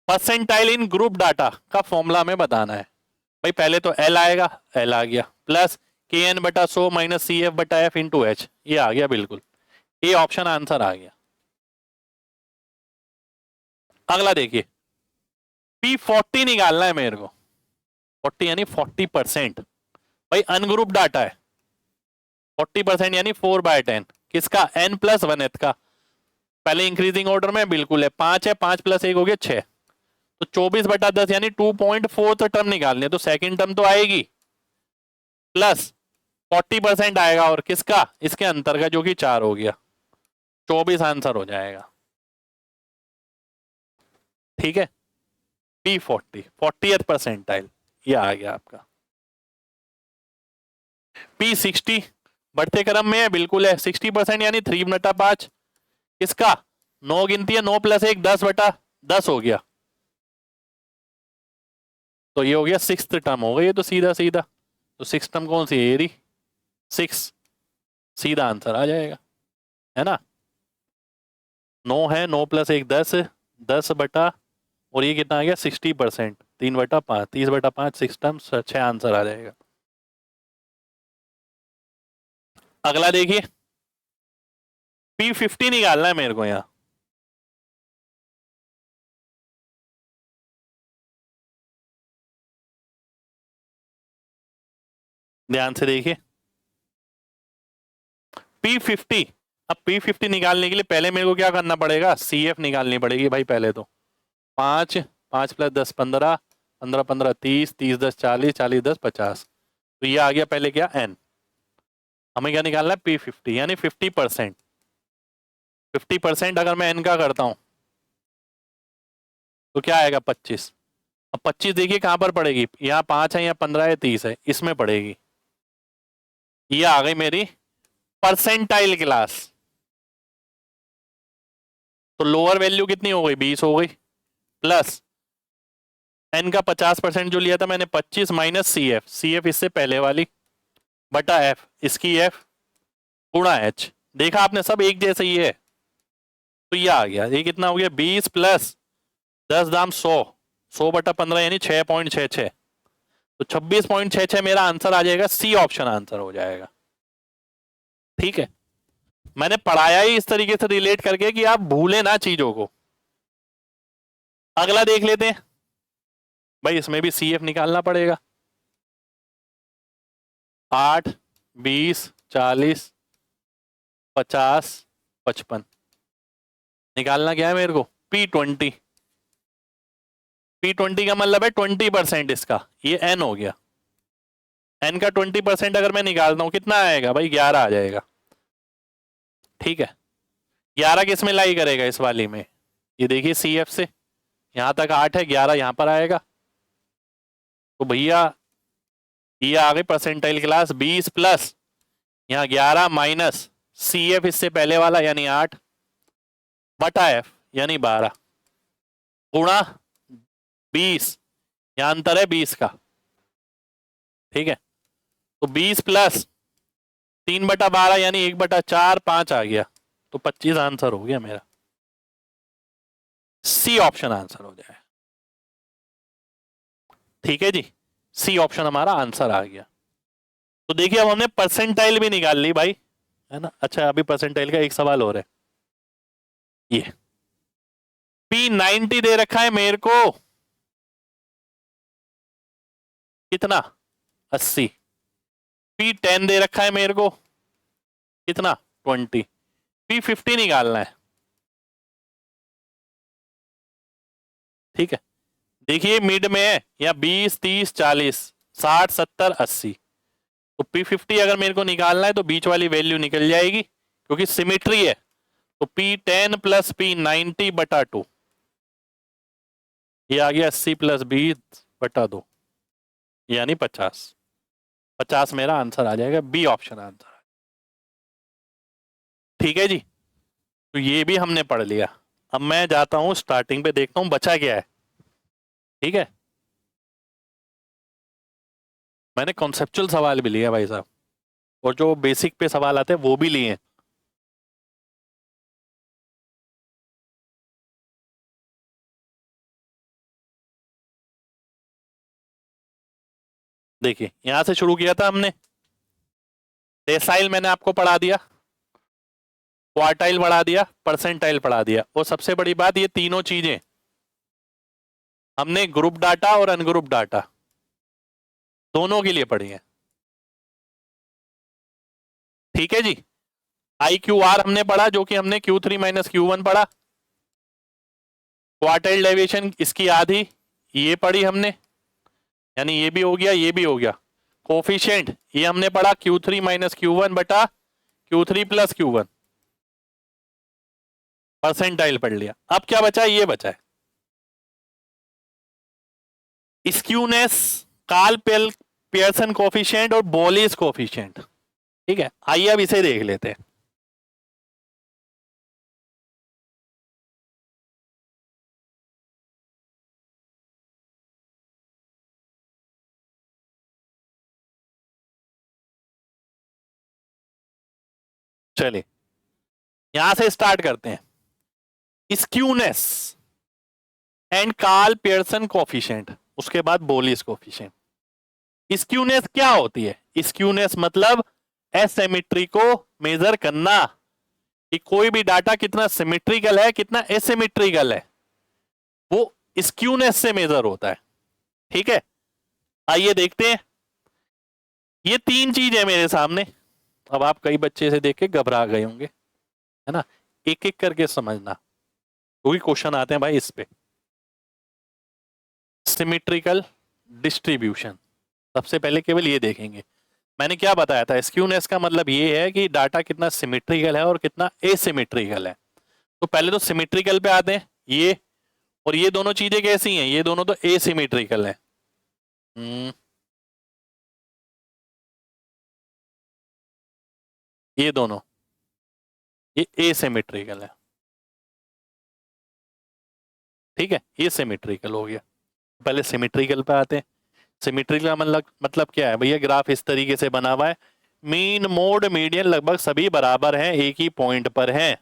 परसेंटाइल इन ग्रुप डाटा का फॉर्मूला में बताना है भाई, पहले तो L आएगा, L आ गया, plus KN/100 minus CF/F into H, ये आ गया, बिल्कुल ये ऑप्शन आंसर आ गया। अगला देखिए, P40 निकालना है मेरे को, 40 यानी 40%, भाई अनग्रुप डाटा है, 40% यानी 4/10, किसका? N+1th का, पहले इंक्रीजिंग ऑर्डर में, बिल्कुल है, 5 है, 5 + 1 हो गया 6, तो 24/10 यानी 2.4 टर्म निकालने, तो सेकंड टर्म तो आएगी, प्लस 40% आएगा, और किसका? इसके अंतर का, जो कि 4 हो गया, 24 आंसर हो जाएगा, ठीक है। P40 40th परसेंटाइल, ये आ गया आपका। P60 बढ़ते क्रम में है, बिल्कुल है, 60% यानी 3/5, किसका? 9 गिनती है, 9 + 1 10/10 हो गया, तो ये हो गया 6th टर्म हो गई, ये तो सीधा सीधा, तो 6th टर्म कौन सी है? 6, सीधा आंसर आ जाएगा, है ना। 9 है, 9 प्लस 1 10, 10 बटा, और ये कितना आ गया 60%, 3/5, 30/5, 6 टर्म, 6 आंसर आ जाएगा। अगला देखिए, P50 निकालना है मेरे को यहाँ। ध्यान से देखिए, P50, अब P50 निकालने के लिए पहले मेरे को क्या करना पड़ेगा, CF निकालनी पड़ेगी भाई पहले तो। 5, 5 प्लस 10 15, 15 15 30, 30 10 40, 40 10 50, तो ये आ गया पहले क्या N। हमें क्या निकालना है P50, यानी 50%। 50% अगर मैं N का करता हूं तो क्या आएगा 25। अब 25 देखिए कहां पर पड़ेगी, यहाँ 5 है या 15 है 30 है, इसमें पड़ेगी। ये आ गई मेरी परसेंटाइल क्लास। तो लोअर वैल्यू कितनी हो गई, 20 हो गई, प्लस एन का 50% जो लिया था मैंने 25, माइनस सी एफ इससे पहले वाली, बटा एफ इसकी एफ, गुणा एच। देखा आपने सब एक जैसे ही है। तो ये आ गया, ये कितना हो गया 20 प्लस 10 दाम 100, 100/15 यानी 6.66, तो 26.66 मेरा आंसर आ जाएगा, सी ऑप्शन आंसर हो जाएगा। ठीक है, मैंने पढ़ाया ही इस तरीके से रिलेट करके कि आप भूले ना चीजों को। अगला देख लेते हैं भाई, इसमें भी सी एफ निकालना पड़ेगा। 8, 20, 40, 50, 55 निकालना क्या है मेरे को, P20। P20 का मतलब है 20% इसका, ये N हो गया। N का 20% अगर मैं निकालता हूं कितना आएगा भाई, 11 आ जाएगा। ठीक है, 11 किस में लाई करेगा, इस वाली में। ये देखिए CF से यहां तक 8 है, 11 यहां पर आएगा। तो भैया ये आ गई परसेंटाइल क्लास 20 प्लस यहाँ 11 माइनस CF इससे पहले वाला यानी 8, बटा F यानी 12, गुणा 20, यहाँ अंतर है 20 का। ठीक है, तो 20 प्लस 3/12 यानी 1/4, 5 आ गया, तो 25 आंसर हो गया मेरा। सी ऑप्शन आंसर हो जाए। ठीक है जी, सी ऑप्शन हमारा आंसर आ गया। तो देखिए अब हमने परसेंटाइल भी निकाल ली भाई, है ना। अच्छा अभी परसेंटाइल का एक सवाल और है, ये P90 दे रखा है मेरे को, कितना 80। P10 दे रखा है मेरे को, कितना 20। P50 निकालना है। ठीक है, देखिए मिड में है, या 20 30 40 60 70 80, तो P50 अगर मेरे को निकालना है तो बीच वाली वैल्यू निकल जाएगी क्योंकि सिमेट्री है। तो P10 प्लस P90/2, ये आ गया 80 प्लस 20/2 यानी 50। 50 मेरा आंसर आ जाएगा, बी ऑप्शन आंसर। ठीक है जी, तो ये भी हमने पढ़ लिया। अब मैं जाता हूं स्टार्टिंग पे, देखता हूं बचा क्या है। ठीक है, मैंने कॉन्सेप्चुअल सवाल भी लिया भाई साहब, और जो बेसिक पे सवाल आते हैं वो भी लिए हैं। देखिए यहां से शुरू किया था हमने, डेसाइल मैंने आपको पढ़ा दिया, क्वार्टाइल पढ़ा दिया, परसेंटाइल पढ़ा दिया, और सबसे बड़ी बात ये तीनों चीजें हमने ग्रुप डाटा और अनग्रुप डाटा दोनों के लिए पढ़ी है। ठीक है जी, IQR हमने पढ़ा, जो कि हमने Q3 माइनस Q1 पढ़ा। क्वार्टाइल डेविएशन इसकी आधी, ये पढ़ी हमने, यानी ये भी हो गया ये भी हो गया। कोफिशिएंट ये हमने पढ़ा Q3 माइनस Q1 बटा Q3 प्लस Q1। परसेंटाइल पढ़ लिया। अब क्या बचा, ये बचा है स्क्यूनेस, कार्ल पियर्सन कोफिशिएंट और बोलिस कोफिशिएंट। ठीक है, आइए अब इसे देख लेते हैं। चलिए यहां से स्टार्ट करते हैं। Skewness and Karl Pearson coefficient, उसके बाद बोलिस कोफिशिएंट। स्क्यूनेस क्या होती है? स्क्यूनेस मतलब एसिमेट्री को मेजर करना कि कोई भी डाटा कितना सिमेट्रिकल है कितना एसिमेट्रिकल है, वो स्क्यूनेस से मेजर होता है। ठीक है, आइए देखते हैं। ये तीन चीज है मेरे सामने। अब आप कई बच्चे से देख के घबरा गए होंगे, है ना, एक एक करके समझना क्योंकि क्वेश्चन आते हैं भाई इस पे। सिमेट्रिकल डिस्ट्रीब्यूशन, सबसे पहले केवल ये देखेंगे। मैंने क्या बताया था, स्क्यूनेस का मतलब ये है कि डाटा कितना सिमेट्रिकल है और कितना एसिमेट्रिकल है। तो पहले तो सिमेट्रिकल पे आते हैं, ये और ये दोनों चीजें कैसी हैं? ये दोनों तो एसिमेट्रिकल है। ये दोनों ये एसिमेट्रिकल है। ठीक है, ये सिमेट्रिकल हो गया। पहले सिमेट्रिकल पे आते हैं। सिमेट्रिकल का मतलब क्या है भैया? ग्राफ इस तरीके से बना हुआ है, मीन मोड मीडियन लगभग सभी बराबर हैं, एक ही पॉइंट पर हैं,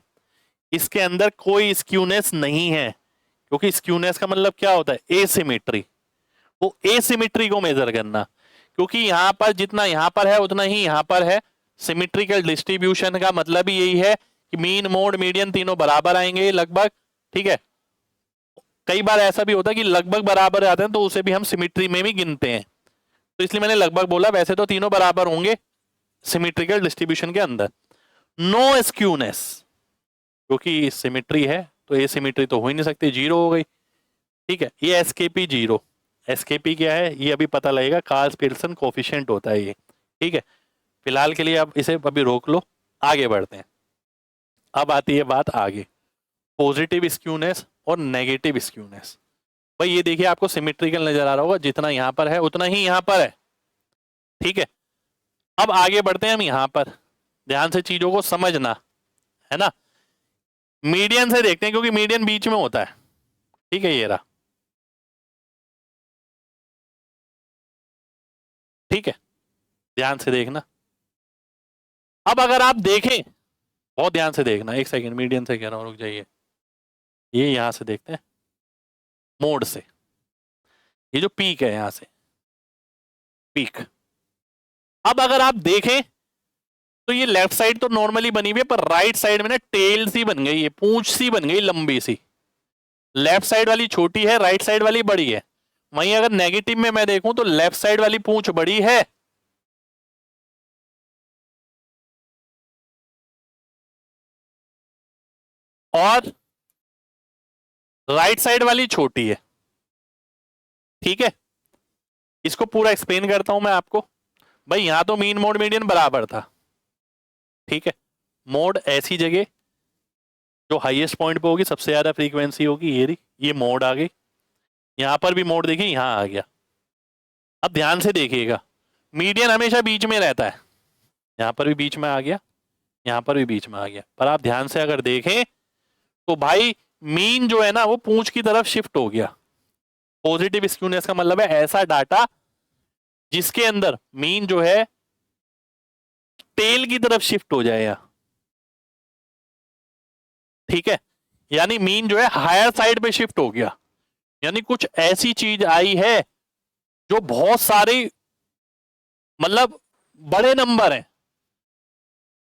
इसके अंदर कोई स्क्यूनेस नहीं है। क्योंकि स्क्यूनेस का मतलब क्या होता है? एसिमेट्री। वो एसिमेट्री को मेजर करना, क्योंकि यहां पर जितना यहां पर है उतना ही यहां पर है। सिमेट्रिकल डिस्ट्रीब्यूशन का मतलब ही यही है कि मीन मोड मीडियन तीनों बराबर आएंगे लगभग। ठीक है, कई बार ऐसा भी होता है कि लगभग बराबर आते हैं तो उसे भी हम सिमेट्री में भी गिनते हैं, तो इसलिए मैंने लगभग बोला, वैसे तो तीनों बराबर होंगे सिमेट्रिकल डिस्ट्रीब्यूशन के अंदर। नो स्क्यूनेस, क्योंकि सिमेट्री है तो एसिमेट्री तो हो ही नहीं सकती, जीरो हो गई। ठीक है, ये एसकेपी जीरो। एसकेपी क्या है ये अभी पता लगेगा, कार्ल पियर्सन कोफिशिएंट होता है ये। ठीक है, फिलहाल के लिए आप इसे अभी रोक लो, आगे बढ़ते हैं। अब आती है बात आगे, पॉजिटिव स्क्यूनेस और नेगेटिव स्क्यूनेस। भाई ये देखिए, आपको सिमेट्रिकल नजर आ रहा होगा, जितना यहां पर है उतना ही यहां पर है। ठीक है, अब आगे बढ़ते हैं हम यहां पर, ध्यान से चीजों को समझना, है ना। मीडियन से देखते हैं, क्योंकि मीडियन बीच में होता है। ठीक है, ये रहा। ठीक है, ध्यान से देखना। अब अगर आप देखें, बहुत ध्यान से देखना, एक सेकंड, मीडियन से कह रहा हूं, रुक जाइए। ये यहां से देखते हैं, मोड से, ये जो पीक है यहां से, पीक। अब अगर आप देखें तो ये लेफ्ट साइड तो नॉर्मली बनी हुई है, पर राइट साइड में ना टेल सी बन गई है, पूंछ सी बन गई लंबी सी। लेफ्ट साइड वाली छोटी है, राइट साइड वाली बड़ी है। वहीं अगर नेगेटिव में मैं देखूं तो लेफ्ट साइड वाली पूंछ बड़ी है और राइट साइड वाली छोटी है। ठीक है, इसको पूरा एक्सप्लेन करता हूं मैं आपको। भाई यहां तो मीन मोड मीडियन बराबर था। ठीक है, मोड ऐसी जगह जो हाईएस्ट पॉइंट पे होगी, सबसे ज्यादा फ्रीक्वेंसी होगी, ये मोड आ गई। यहां पर भी मोड देखिए, यहां आ गया। अब ध्यान से देखिएगा, मीडियन हमेशा बीच में रहता है, यहां पर भी बीच में आ गया, यहां पर भी बीच में आ गया। पर आप ध्यान से अगर देखें तो भाई मीन जो है ना वो पूंछ की तरफ शिफ्ट हो गया। पॉजिटिव स्क्यूनेस का मतलब है ऐसा डाटा जिसके अंदर मीन जो है टेल की तरफ शिफ्ट हो जाएगा। ठीक है, यानी मीन जो है हायर साइड पे शिफ्ट हो गया। यानी कुछ ऐसी चीज आई है जो बहुत सारी, मतलब बड़े नंबर हैं,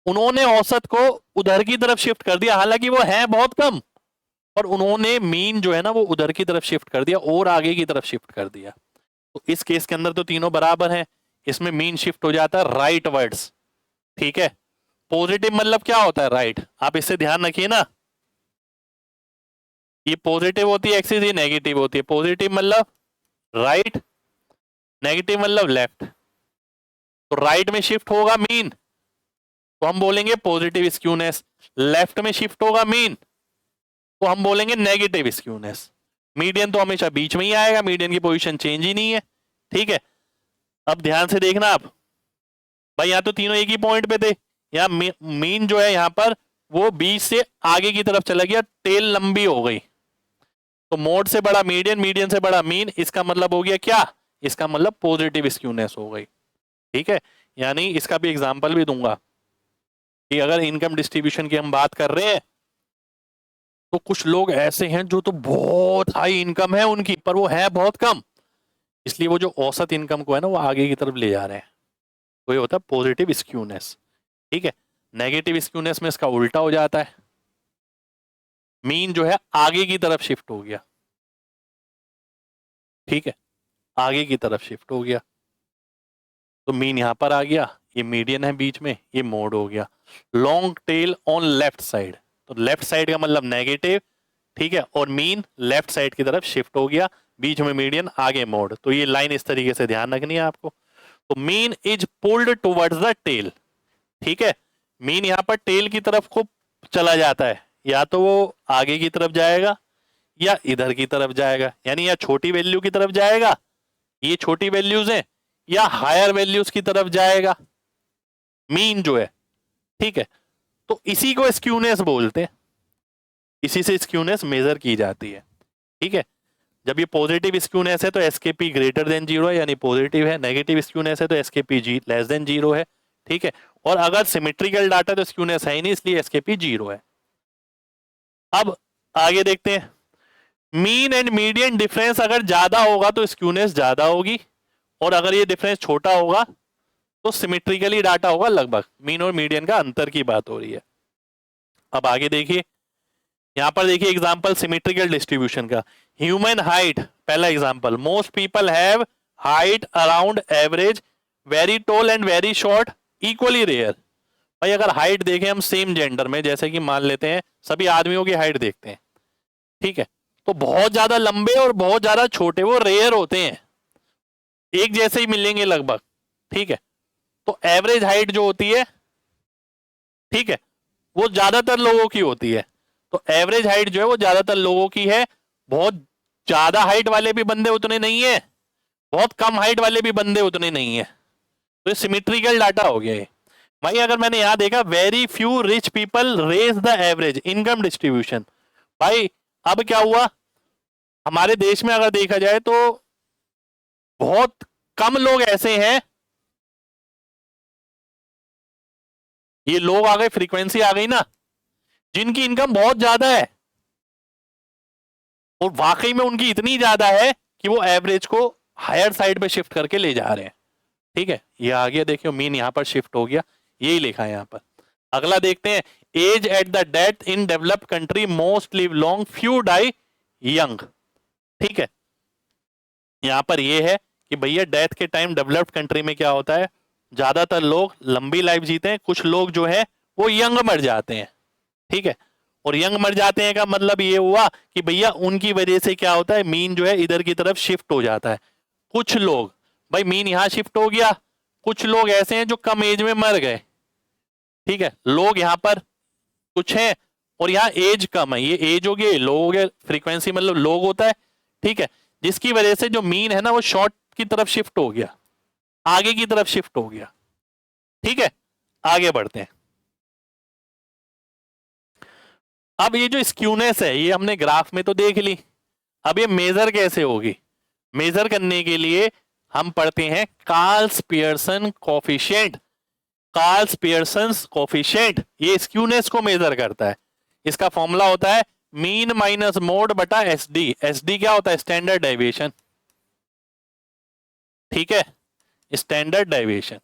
उन्होंने औसत को उधर की तरफ शिफ्ट कर दिया, हालांकि वो है बहुत कम, पर उन्होंने मीन जो है ना वो उधर की तरफ शिफ्ट कर दिया और आगे की तरफ शिफ्ट कर दिया। तो इस केस के अंदर तो तीनों बराबर हैं, इसमें मीन शिफ्ट हो जाता है राइट वर्ड्स। ठीक है, पॉजिटिव मतलब क्या होता है? राइट। आप इससे ध्यान रखिए ना, ये पॉजिटिव होती है एक्सिस, ये नेगेटिव होती है। पॉजिटिव मतलब राइट, नेगेटिव मतलब लेफ्ट। तो राइट में शिफ्ट होगा मीन तो हम बोलेंगे पॉजिटिव स्क्यूनेस, लेफ्ट में शिफ्ट होगा मीन तो हम बोलेंगे नेगेटिव स्क्यूनेस। मीडियन तो हमेशा बीच में ही आएगा, मीडियन की पोजीशन चेंज ही नहीं है। ठीक है, अब ध्यान से देखना आप, भाई यहां तो तीनों एक ही पॉइंट पे थे, यहाँ मीन जो है यहां पर वो बीच से आगे की तरफ चला गया, टेल लंबी हो गई। तो मोड से बड़ा मीडियन, मीडियन से बड़ा मीन, इसका मतलब हो गया क्या? इसका मतलब पॉजिटिव स्क्यूनेस हो गई। ठीक है, यानी इसका भी एग्जांपल भी दूंगा। कि अगर इनकम डिस्ट्रीब्यूशन की हम बात कर रहे हैं तो कुछ लोग ऐसे हैं जो तो बहुत हाई इनकम है उनकी, पर वो है बहुत कम, इसलिए वो जो औसत इनकम को है ना वो आगे की तरफ ले जा रहे हैं। तो ये होता है पॉजिटिव स्क्यूनेस। ठीक है, नेगेटिव स्क्यूनेस में इसका उल्टा हो जाता है, मीन जो है आगे की तरफ शिफ्ट हो गया। ठीक है, आगे की तरफ शिफ्ट हो गया, तो मीन यहां पर आ गया, ये मीडियन है बीच में, ये मोड हो गया। Long tail on left side, तो लेफ्ट साइड का मतलब नेगेटिव, ठीक है, और मीन लेफ्ट साइड की तरफ शिफ्ट हो गया, बीच में मीडियन, आगे मोड। तो ये लाइन इस तरीके से ध्यान रखनी है आपको। तो mean is pulled towards the tail. ठीक है, मीन यहां पर टेल की तरफ को चला जाता है, या तो वो आगे की तरफ जाएगा या इधर की तरफ जाएगा, यानी या छोटी वैल्यू की तरफ जाएगा, ये छोटी वैल्यूज हैं, या हायर वैल्यूज की तरफ जाएगा मीन जो है। ठीक है, तो इसी को स्क्यूनेस बोलते हैं, इसी से स्क्यूनेस मेजर की जाती है। ठीक है, जब ये पॉजिटिव स्क्यूनेस है तो एसकेपी ग्रेटर देन जीरो है, यानी पॉजिटिव है। नेगेटिव स्क्यूनेस है तो एसकेपी जी लेस देन जीरो है। ठीक है, और अगर सिमेट्रिकल डाटा तो स्क्यूनेस है ही नहीं, इसलिए एसकेपी जीरो है। अब आगे देखते हैं, मीन एंड मीडियन डिफरेंस अगर ज्यादा होगा तो स्क्यूनेस ज्यादा होगी, और अगर ये डिफरेंस छोटा होगा तो सिमेट्रिकली डाटा होगा लगभग। मीन और मीडियन का अंतर की बात हो रही है। अब आगे देखिए, यहां पर देखिए एग्जांपल सिमेट्रिकल डिस्ट्रीब्यूशन का। ह्यूमन हाइट, पहला example, most people have height around average, very tall and very short equally rare. भाई अगर हाइट देखें हम सेम जेंडर में, जैसे कि मान लेते हैं सभी आदमियों की हाइट देखते हैं, ठीक है, तो बहुत ज्यादा लंबे और बहुत ज्यादा छोटे वो रेयर होते हैं, एक जैसे ही मिलेंगे लगभग। ठीक है, तो एवरेज हाइट जो होती है, ठीक है, वो ज्यादातर लोगों की होती है। तो एवरेज हाइट जो है वो ज्यादातर लोगों की है, बहुत ज्यादा हाइट वाले भी बंदे उतने नहीं है, बहुत कम हाइट वाले भी बंदे उतने नहीं है। तो ये सिमेट्रिकल डाटा हो गया है भाई। अगर मैंने यहां देखा very few rich people raise the average income distribution, भाई अब क्या हुआ, हमारे देश में अगर देखा जाए तो बहुत कम लोग ऐसे हैं, ये लोग आ गए, फ्रीक्वेंसी आ गई ना, जिनकी इनकम बहुत ज्यादा है, और वाकई में उनकी इतनी ज्यादा है कि वो एवरेज को हायर साइड पे शिफ्ट करके ले जा रहे हैं। ठीक है, ये आ गया, देखियो मीन यहां पर शिफ्ट हो गया, यही लिखा है यहां पर। अगला देखते हैं, age at the death in developed country most live long few die young. ठीक है, यहां पर ये है कि भैया डेथ के टाइम डेवलप्ड कंट्री में क्या होता है, ज्यादातर लोग लंबी लाइफ जीते हैं, कुछ लोग जो है वो यंग मर जाते हैं। ठीक है, और यंग मर जाते हैं का मतलब ये हुआ कि भैया उनकी वजह से क्या होता है, मीन जो है इधर की तरफ शिफ्ट हो जाता है। कुछ लोग, भाई मीन यहां शिफ्ट हो गया, कुछ लोग ऐसे हैं जो कम एज में मर गए। ठीक है, लोग यहां पर कुछ हैं, और यहाँ एज कम है, ये एज हो गई, लोग हो गए, फ्रीक्वेंसी मतलब लोग होता है। ठीक है, जिसकी वजह से जो मीन है ना वो शॉर्ट की तरफ शिफ्ट हो गया, आगे की तरफ शिफ्ट हो गया। ठीक है, आगे बढ़ते हैं। अब ये जो स्क्यूनेस है ये हमने ग्राफ में तो देख ली, अब ये मेजर कैसे होगी, मेजर करने के लिए हम पढ़ते हैं Carl's Pearson coefficient. Carl's Pearson coefficient ये स्क्यूनेस को मेजर करता है। इसका फॉर्मूला होता है मीन माइनस मोड बटा एसडी। एसडी क्या होता है, स्टैंडर्ड डेविएशन। ठीक है, स्टैंडर्ड डेविएशन।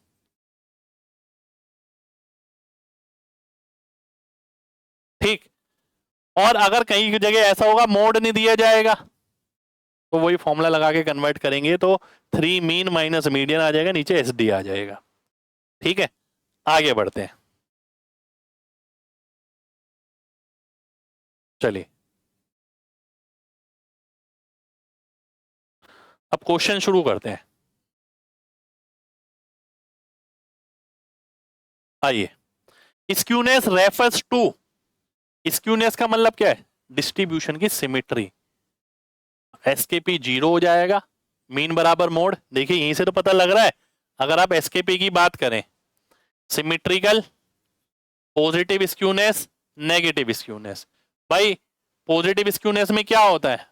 ठीक, और अगर कहीं की जगह ऐसा होगा मोड नहीं दिया जाएगा तो वही फॉर्मूला लगा के कन्वर्ट करेंगे, तो 3 मीन माइनस मीडियन आ जाएगा, नीचे एसडी आ जाएगा। ठीक है, आगे बढ़ते हैं, चलिए अब क्वेश्चन शुरू करते हैं। आइए, स्क्यूनेस रेफर्स टू, स्क्यूनेस का मतलब क्या है, डिस्ट्रीब्यूशन की सिमेट्री। एसकेपी जीरो हो जाएगा, मीन बराबर मोड, देखिए यहीं से तो पता लग रहा है। अगर आप एसकेपी की बात करें, symmetrical, positive skewness, negative skewness. भाई पॉजिटिव स्क्यूनेस में क्या होता है,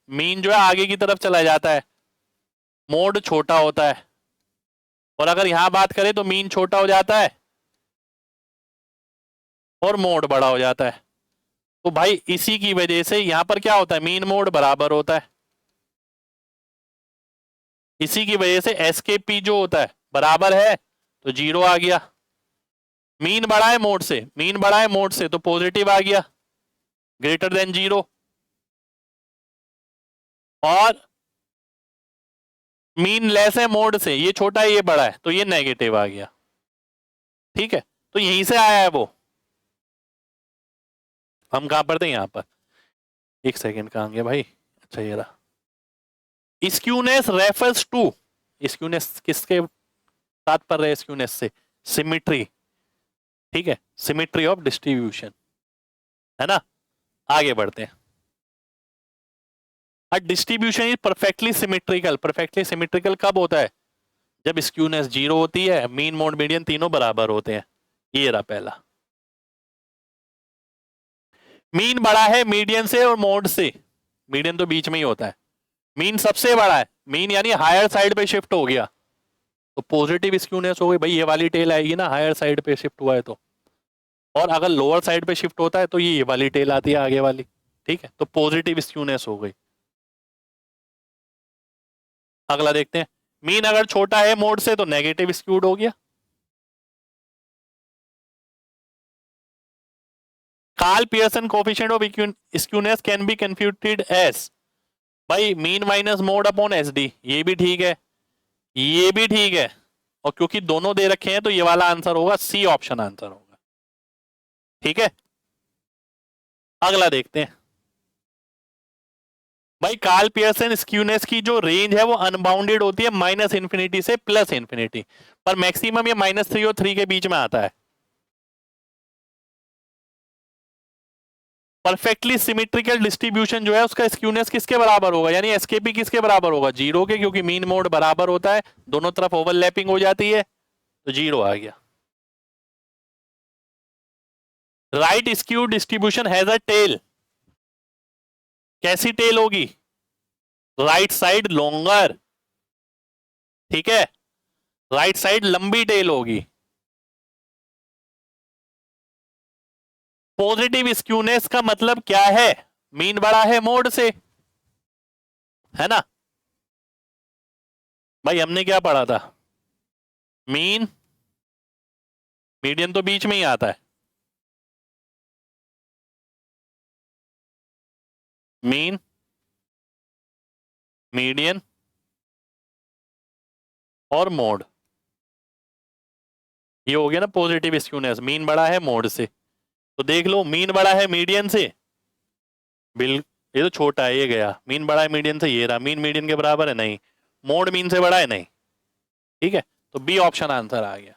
मीन जो है आगे की तरफ चला जाता है, मोड छोटा होता है, और अगर यहां बात करें तो मीन छोटा हो जाता है, और मोड बड़ा हो जाता है। तो भाई इसी की वजह से यहां पर क्या होता है, मीन मोड बराबर होता है। इसी की वजह से एस के पी जो होता है बराबर है, तो जीरो आ गया। मीन बड़ा है मोड से, मीन बड़ा है मोड से, तो पॉजिटिव आ गया, ग्रेटर देन जीरो। और मीन लेस है मोड से, ये छोटा है ये बड़ा है, तो ये नेगेटिव आ गया। ठीक है, तो यहीं से आया है वो। हम कहां पर थे, यहां पर। एक सेकेंड, कहां गया भाई, अच्छा ये रहा। स्क्यूनेस रेफर्स टू, स्क्यूनेस किसके तात्पर्य है, स्क्यूनेस से सिमिट्री। ठीक है, सिमिट्री ऑफ डिस्ट्रीब्यूशन, है ना। आगे बढ़ते हैं। Distribution is perfectly symmetrical. Perfectly symmetrical कब होता है, जब स्क्यूनेस जीरो होती है, मीन मोड मीडियन तीनों बराबर होते हैं। ये रहा पहला। मीन बड़ा है मीडियन से और मोड से, मीडियन तो बीच में ही होता है। मीन सबसे बड़ा है, मीन यानी हायर साइड पे शिफ्ट हो गया, तो पॉजिटिव स्क्यूनेस हो गई भाई, ये वाली टेल आएगी ना, हायर साइड पे शिफ्ट हुआ है तो। और अगर लोअर साइड पे शिफ्ट होता है तो ये वाली टेल आती है आगे वाली। ठीक है, तो पॉजिटिव स्क्यूनेस हो गई। अगला देखते हैं। मीन अगर छोटा है मोड से तो नेगेटिव स्क्यूड हो गया। Karl Pearson coefficient of skewness can be computed as, भाई mean minus mode upon S D, ये भी ठीक है, ये भी ठीक है। और क्योंकि दोनों दे रखे हैं तो ये वाला आंसर होगा, सी ऑप्शन आंसर होगा। ठीक है, अगला देखते हैं। भाई कार्ल पियर्सन स्क्यूनेस की जो रेंज है वो अनबाउंडेड होती है माइनस इंफिनिटी से प्लस इंफिनिटी, पर मैक्सिमम ये -3 और 3 के बीच में आता है। परफेक्टली सिमेट्रिकल डिस्ट्रीब्यूशन जो है उसका स्क्यूनेस किसके बराबर होगा, यानी एसकेपी किसके बराबर होगा, जीरो के, क्योंकि मीन मोड बराबर होता है, दोनों तरफ ओवरलैपिंग हो जाती है, तो जीरो आ गया। Right skew distribution has a tail, कैसी टेल होगी, राइट साइड लॉन्गर। ठीक है, राइट साइड लंबी टेल होगी। पॉजिटिव स्क्यूनेस का मतलब क्या है, मीन बड़ा है मोड से, है ना। भाई हमने क्या पढ़ा था, मीन मीडियन तो बीच में ही आता है, मीन मीडियन और मोड, ये हो गया ना पॉजिटिव स्क्यूनेस, मीन बड़ा है मोड से। तो देख लो, मीन बड़ा है मीडियन से, बिल ये तो छोटा है, ये गया, मीन बड़ा है मीडियन से, ये रहा, मीन मीडियन के बराबर है नहीं, मोड मीन से बड़ा है नहीं। ठीक है, तो बी ऑप्शन आंसर आ गया।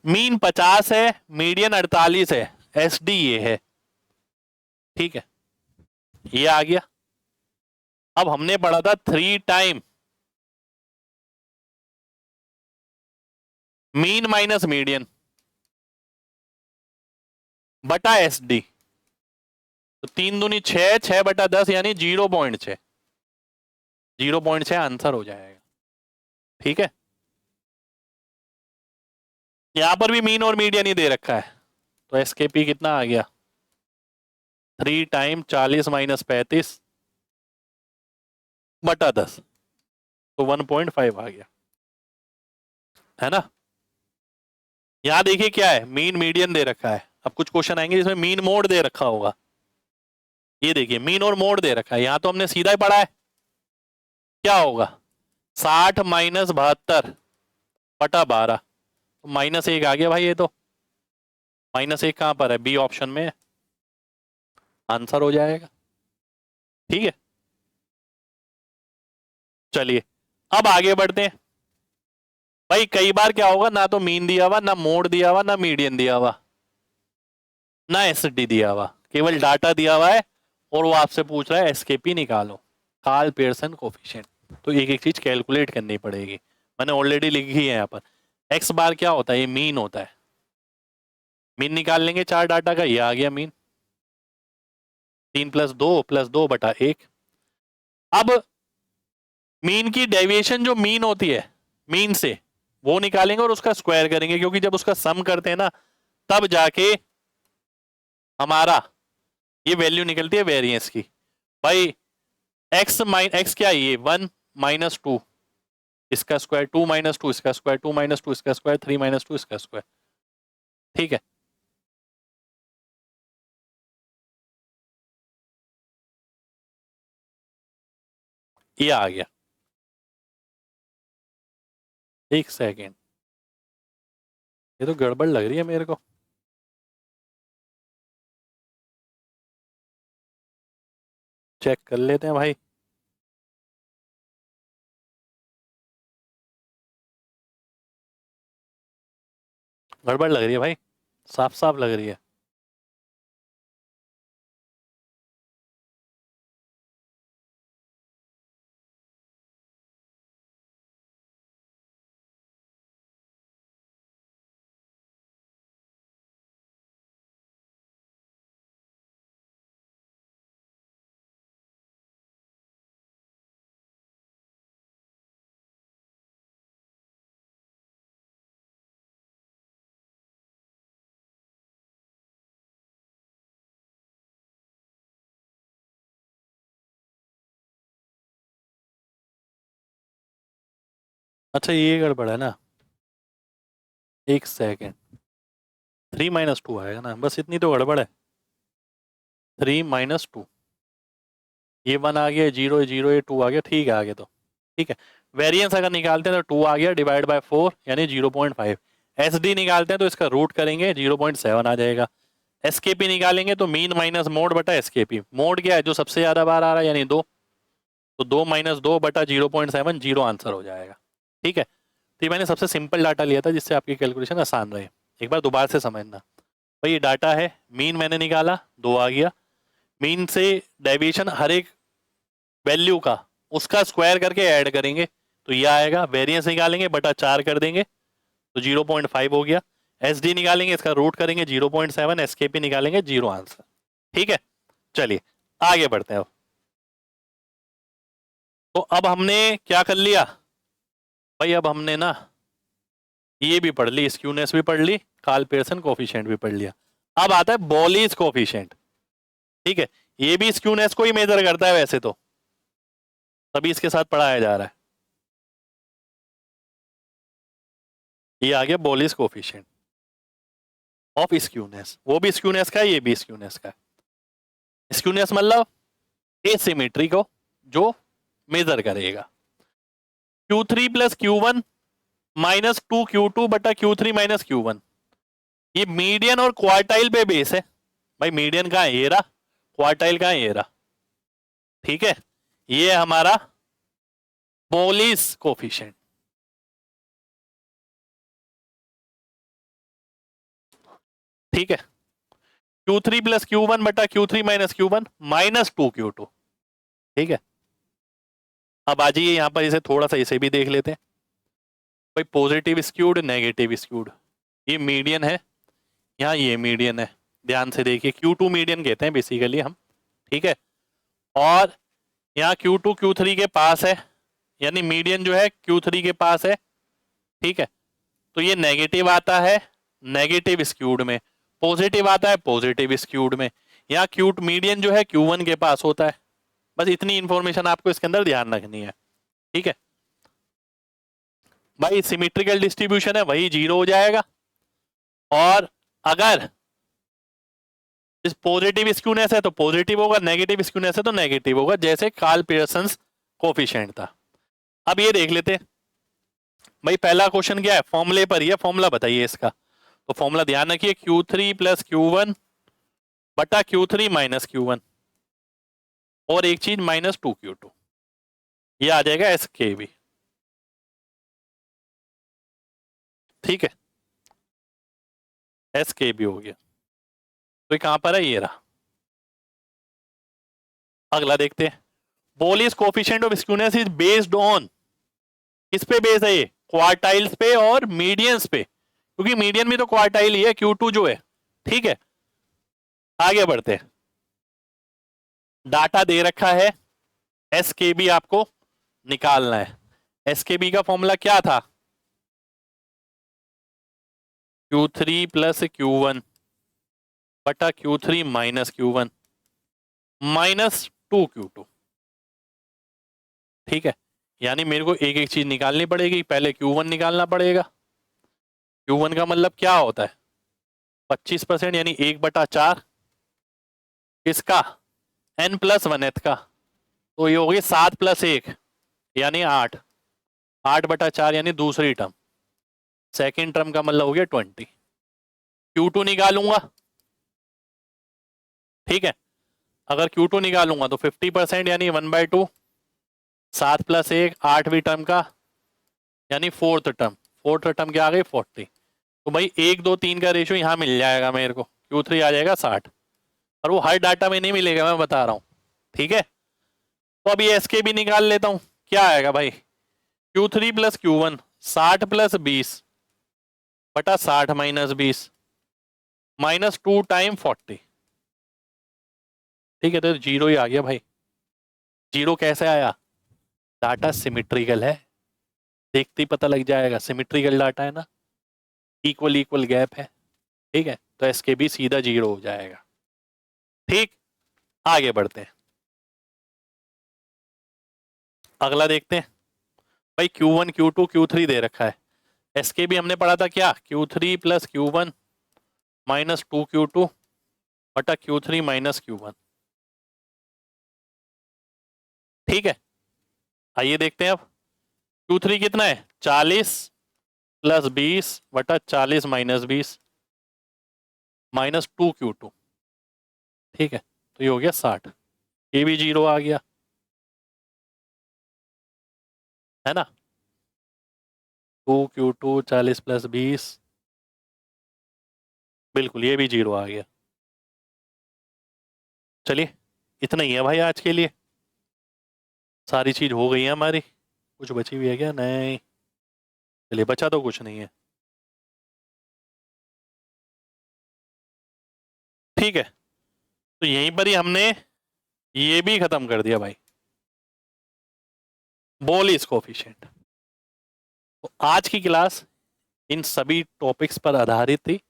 मीन 50 है, मीडियन 48 है, एस डी ये है। ठीक है, ये आ गया। अब हमने पढ़ा था 3 टाइम मीन माइनस मीडियन बटा एस डी, तो 3 दूनी 6, 6/10 यानी 0.6, 0.6 आंसर हो जाएगा। ठीक है, यहां पर भी मीन और मीडियन ही दे रखा है, तो एसकेपी कितना आ गया, 3 टाइम 40 माइनस 35 बटा 10, तो 1.5 आ गया, है ना। यहां देखिए क्या है, मीन मीडियन दे रखा है। अब कुछ क्वेश्चन आएंगे जिसमें मीन मोड दे रखा होगा, ये देखिए मीन और मोड दे रखा है, यहां तो हमने सीधा ही पढ़ा है, क्या होगा 60 माइनस 72 बटा 12, तो -1 आ गया भाई, ये तो -1 कहां पर है, बी ऑप्शन में, आंसर हो जाएगा। ठीक है, चलिए अब आगे बढ़ते हैं। भाई कई बार क्या होगा, ना तो मीन दिया हुआ, ना मोड दिया हुआ, ना मीडियन दिया हुआ, ना एसडी दिया हुआ, केवल डाटा दिया हुआ है, और वो आपसे पूछ रहा है एसकेपी निकालो, कार्ल पियर्सन कोफिशिएंट। तो एक एक चीज कैलकुलेट करनी पड़ेगी, मैंने ऑलरेडी लिखी है यहाँ पर। एक्स बार क्या होता है, ये मीन होता है, मीन निकाल लेंगे 4 डाटा का, ये आ गया मीन, 3 + 2 बटा 1। अब मीन की डेविएशन जो मीन होती है मीन से, वो निकालेंगे और उसका स्क्वायर करेंगे, क्योंकि जब उसका सम करते हैं ना तब जाके हमारा ये वैल्यू निकलती है वेरिएंस की। भाई एक्स क्या है, ये 1 - 2 इसका स्क्वायर, 2 - 2 इसका स्क्वायर, 2 - 2 इसका स्क्वायर, 3 - 2 इसका स्क्वायर। ठीक है, ये आ गया। एक सेकेंड, ये तो गड़बड़ लग रही है मेरे को। चेक कर लेते हैं भाई। गड़बड़ लग रही है भाई, साफ साफ लग रही है। अच्छा ये गड़बड़ है ना, एक सेकेंड, 3 - 2 आएगा ना, बस इतनी तो गड़बड़ है। 3 - 2, ये 1 आ गया, 0 0 ये 2 आ गया, ठीक है आगे तो ठीक है। वेरिएंस अगर निकालते हैं तो 2 आ गया डिवाइड बाय 4 यानी 0.5। एस डी निकालते हैं तो इसका रूट करेंगे 0.7 आ जाएगा। एसकेपी निकालेंगे तो मीन माइनस मोड बटा एसकेपी। मोड क्या है, जो सबसे ज्यादा बार आ रहा है यानी 2, तो 2 - 2 बटा 0.7, 0 आंसर हो जाएगा। ठीक है, तो ये मैंने सबसे सिंपल डाटा लिया था जिससे आपकी कैलकुलेशन आसान रहे। एक बार दोबारा से समझना भाई, ये डाटा है, मीन मैंने निकाला 2 आ गया, मीन से डेविएशन हर एक वैल्यू का उसका स्क्वायर करके ऐड करेंगे तो ये आएगा। वेरिएंस निकालेंगे बटा 4 कर देंगे तो 0.5 हो गया। एस डी निकालेंगे, इसका रूट करेंगे 0.7, एसकेपी निकालेंगे 0 आंसर। ठीक है, चलिए आगे बढ़ते हैं। तो अब हमने क्या कर लिया भाई, अब हमने ना ये भी पढ़ ली, स्क्यूनेस भी पढ़ ली, कार्ल पियर्सन कोफिशिएंट भी पढ़ लिया। अब आता है बॉलीज कोफिशिएंट। ठीक है, ये भी स्क्यूनेस को ही मेजर करता है वैसे तो, तभी इसके साथ पढ़ाया जा रहा है। ये आ गया बॉलीज कोफिशिएंट ऑफ स्क्यूनेस, वो भी स्क्यूनेस का है, ये भी स्क्यूनेस का है। स्क्यूनेस मतलब एसिमेट्री को जो मेजर करेगा। Q3 प्लस Q1 -2 Q2 बटा Q3 माइनस Q1, ये मीडियन और क्वार्टाइल पे बेस है। भाई मीडियन कहाँ है, ये रहा, क्वार्टाइल कहाँ है, ये रहा। ठीक है, ये है हमारा बोलिस कोफिशिएंट। ठीक है, Q3 प्लस Q1 बटा Q3 माइनस Q1 -2 Q2। ठीक है, अब आ जाइए यहां पर, इसे थोड़ा सा इसे भी देख लेते हैं। भाई पॉजिटिव स्क्यूड, नेगेटिव स्क्यूड, ये मीडियन है, यहाँ ये मीडियन है। ध्यान से देखिए, Q2 मीडियन कहते हैं बेसिकली हम। ठीक है, और यहाँ Q2 Q3 के पास है, यानी मीडियन जो है Q3 के पास है। ठीक है, तो ये नेगेटिव आता है नेगेटिव स्क्यूड में, पॉजिटिव आता है पॉजिटिव स्क्यूड में। यहाँ क्यूट मीडियन जो है Q1 के पास होता है। बस इतनी इंफॉर्मेशन आपको इसके अंदर ध्यान रखनी है। ठीक है भाई, सिमेट्रिकल डिस्ट्रीब्यूशन है वही 0 हो जाएगा, और अगर इस पॉजिटिव स्क्यूनेस है तो पॉजिटिव होगा, नेगेटिव स्क्यूनेस है तो नेगेटिव होगा, जैसे कार्ल पियर्सन कोफिशिएंट था। अब ये देख लेते हैं भाई, पहला क्वेश्चन क्या है, फॉर्मूले पर ही है, फॉर्मूला बताइए इसका। तो फॉर्मूला ध्यान रखिए, Q3 प्लस Q1 बटा Q3 माइनस Q1, और एक चीज -2 Q2, ये आ जाएगा SKB। ठीक है, SKB हो गया, तो ये कहां पर है, ये रहा। अगला देखते हैं, बोलिस coefficient of skewness is based on, किस पे बेस है ये, क्वार्टाइल्स पे और मीडियंस पे, क्योंकि मीडियन भी तो क्वार्टाइल ही है Q2 जो है। ठीक है, आगे बढ़ते हैं, डाटा दे रखा है, SKB आपको निकालना है। SKB का फॉर्मूला क्या था, Q3 प्लस Q1 बटा Q3 minus Q1 minus 2Q2। ठीक है, यानी मेरे को एक एक चीज निकालनी पड़ेगी। पहले Q1 निकालना पड़ेगा। Q1 का मतलब क्या होता है? 25% यानी 1/4 किसका? n+1th का। तो ये हो गई 7 + 1 यानी 8। 8/4 यानी दूसरी टर्म। सेकेंड टर्म का मतलब हो गया 20। Q2 निकालूंगा। ठीक है, अगर Q2 निकालूंगा तो 50% यानी 1/2। 7 + 1 8वीं टर्म का यानी फोर्थ टर्म। फोर्थ टर्म क्या आ गई? 40। तो भाई 1 2 3 का रेशियो यहां मिल जाएगा मेरे को। Q3 आ जाएगा 60। और वो हर डाटा में नहीं मिलेगा, मैं बता रहा हूं। ठीक है, तो अब ये SK भी निकाल लेता हूं। क्या आएगा भाई? Q3 + Q1 60 + 20 बटा 60 - 20 -2 × 40। ठीक है, तो जीरो ही आ गया भाई। जीरो कैसे आया? डाटा सिमेट्रिकल है, देखते ही पता लग जाएगा। सिमेट्रिकल डाटा है ना, इक्वल इक्वल गैप है। ठीक है, तो SK भी सीधा जीरो हो जाएगा। ठीक, आगे बढ़ते हैं, अगला देखते हैं। भाई Q1 Q2 Q3 दे रखा है। SK भी हमने पढ़ा था क्या? Q3 + Q1 -2Q2 बटा Q3 - Q1। ठीक है, आइए देखते हैं अब। Q3 कितना है? 40 + 20 बटा 40 - 20 -2Q2। ठीक है, तो ये हो गया 60। ये भी जीरो आ गया, है ना। 2Q2 40 + 20, बिल्कुल ये भी जीरो आ गया। चलिए, इतना ही है भाई आज के लिए। सारी चीज हो गई है हमारी। कुछ बची हुई है क्या? नहीं, चलिए, बचा तो कुछ नहीं है। ठीक है, तो यहीं पर ही हमने ये भी खत्म कर दिया भाई, बोलिस कोफिशिएंट। तो आज की क्लास इन सभी टॉपिक्स पर आधारित थी।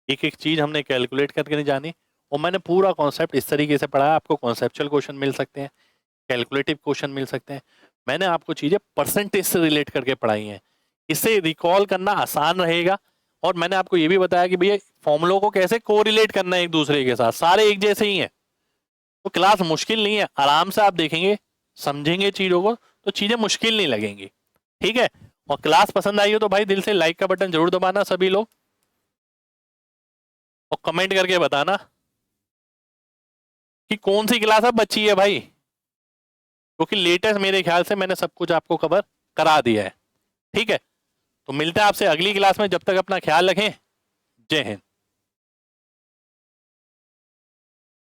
एक एक चीज हमने कैलकुलेट करके नहीं जानी, और मैंने पूरा कॉन्सेप्ट इस तरीके से पढ़ाया। आपको कॉन्सेप्चुअल क्वेश्चन मिल सकते हैं, कैलकुलेटिव क्वेश्चन मिल सकते हैं। मैंने आपको चीजें परसेंटेज से रिलेट करके पढ़ाई हैं, इससे रिकॉल करना आसान रहेगा। और मैंने आपको ये भी बताया कि भैया फॉर्मूलों को कैसे कोरिलेट करना है एक दूसरे के साथ, सारे एक जैसे ही हैं। तो क्लास मुश्किल नहीं है, आराम से आप देखेंगे, समझेंगे चीजों को, तो चीजें मुश्किल नहीं लगेंगी। ठीक है, और क्लास पसंद आई हो तो भाई दिल से लाइक का बटन जरूर दबाना सभी लोग, और कमेंट करके बताना कि कौन सी क्लास अब बची है भाई, क्योंकि लेटेस्ट मेरे ख्याल से मैंने सब कुछ आपको कवर करा दिया है। ठीक है, तो मिलते हैं आपसे अगली क्लास में। जब तक अपना ख्याल रखें। जय हिंद।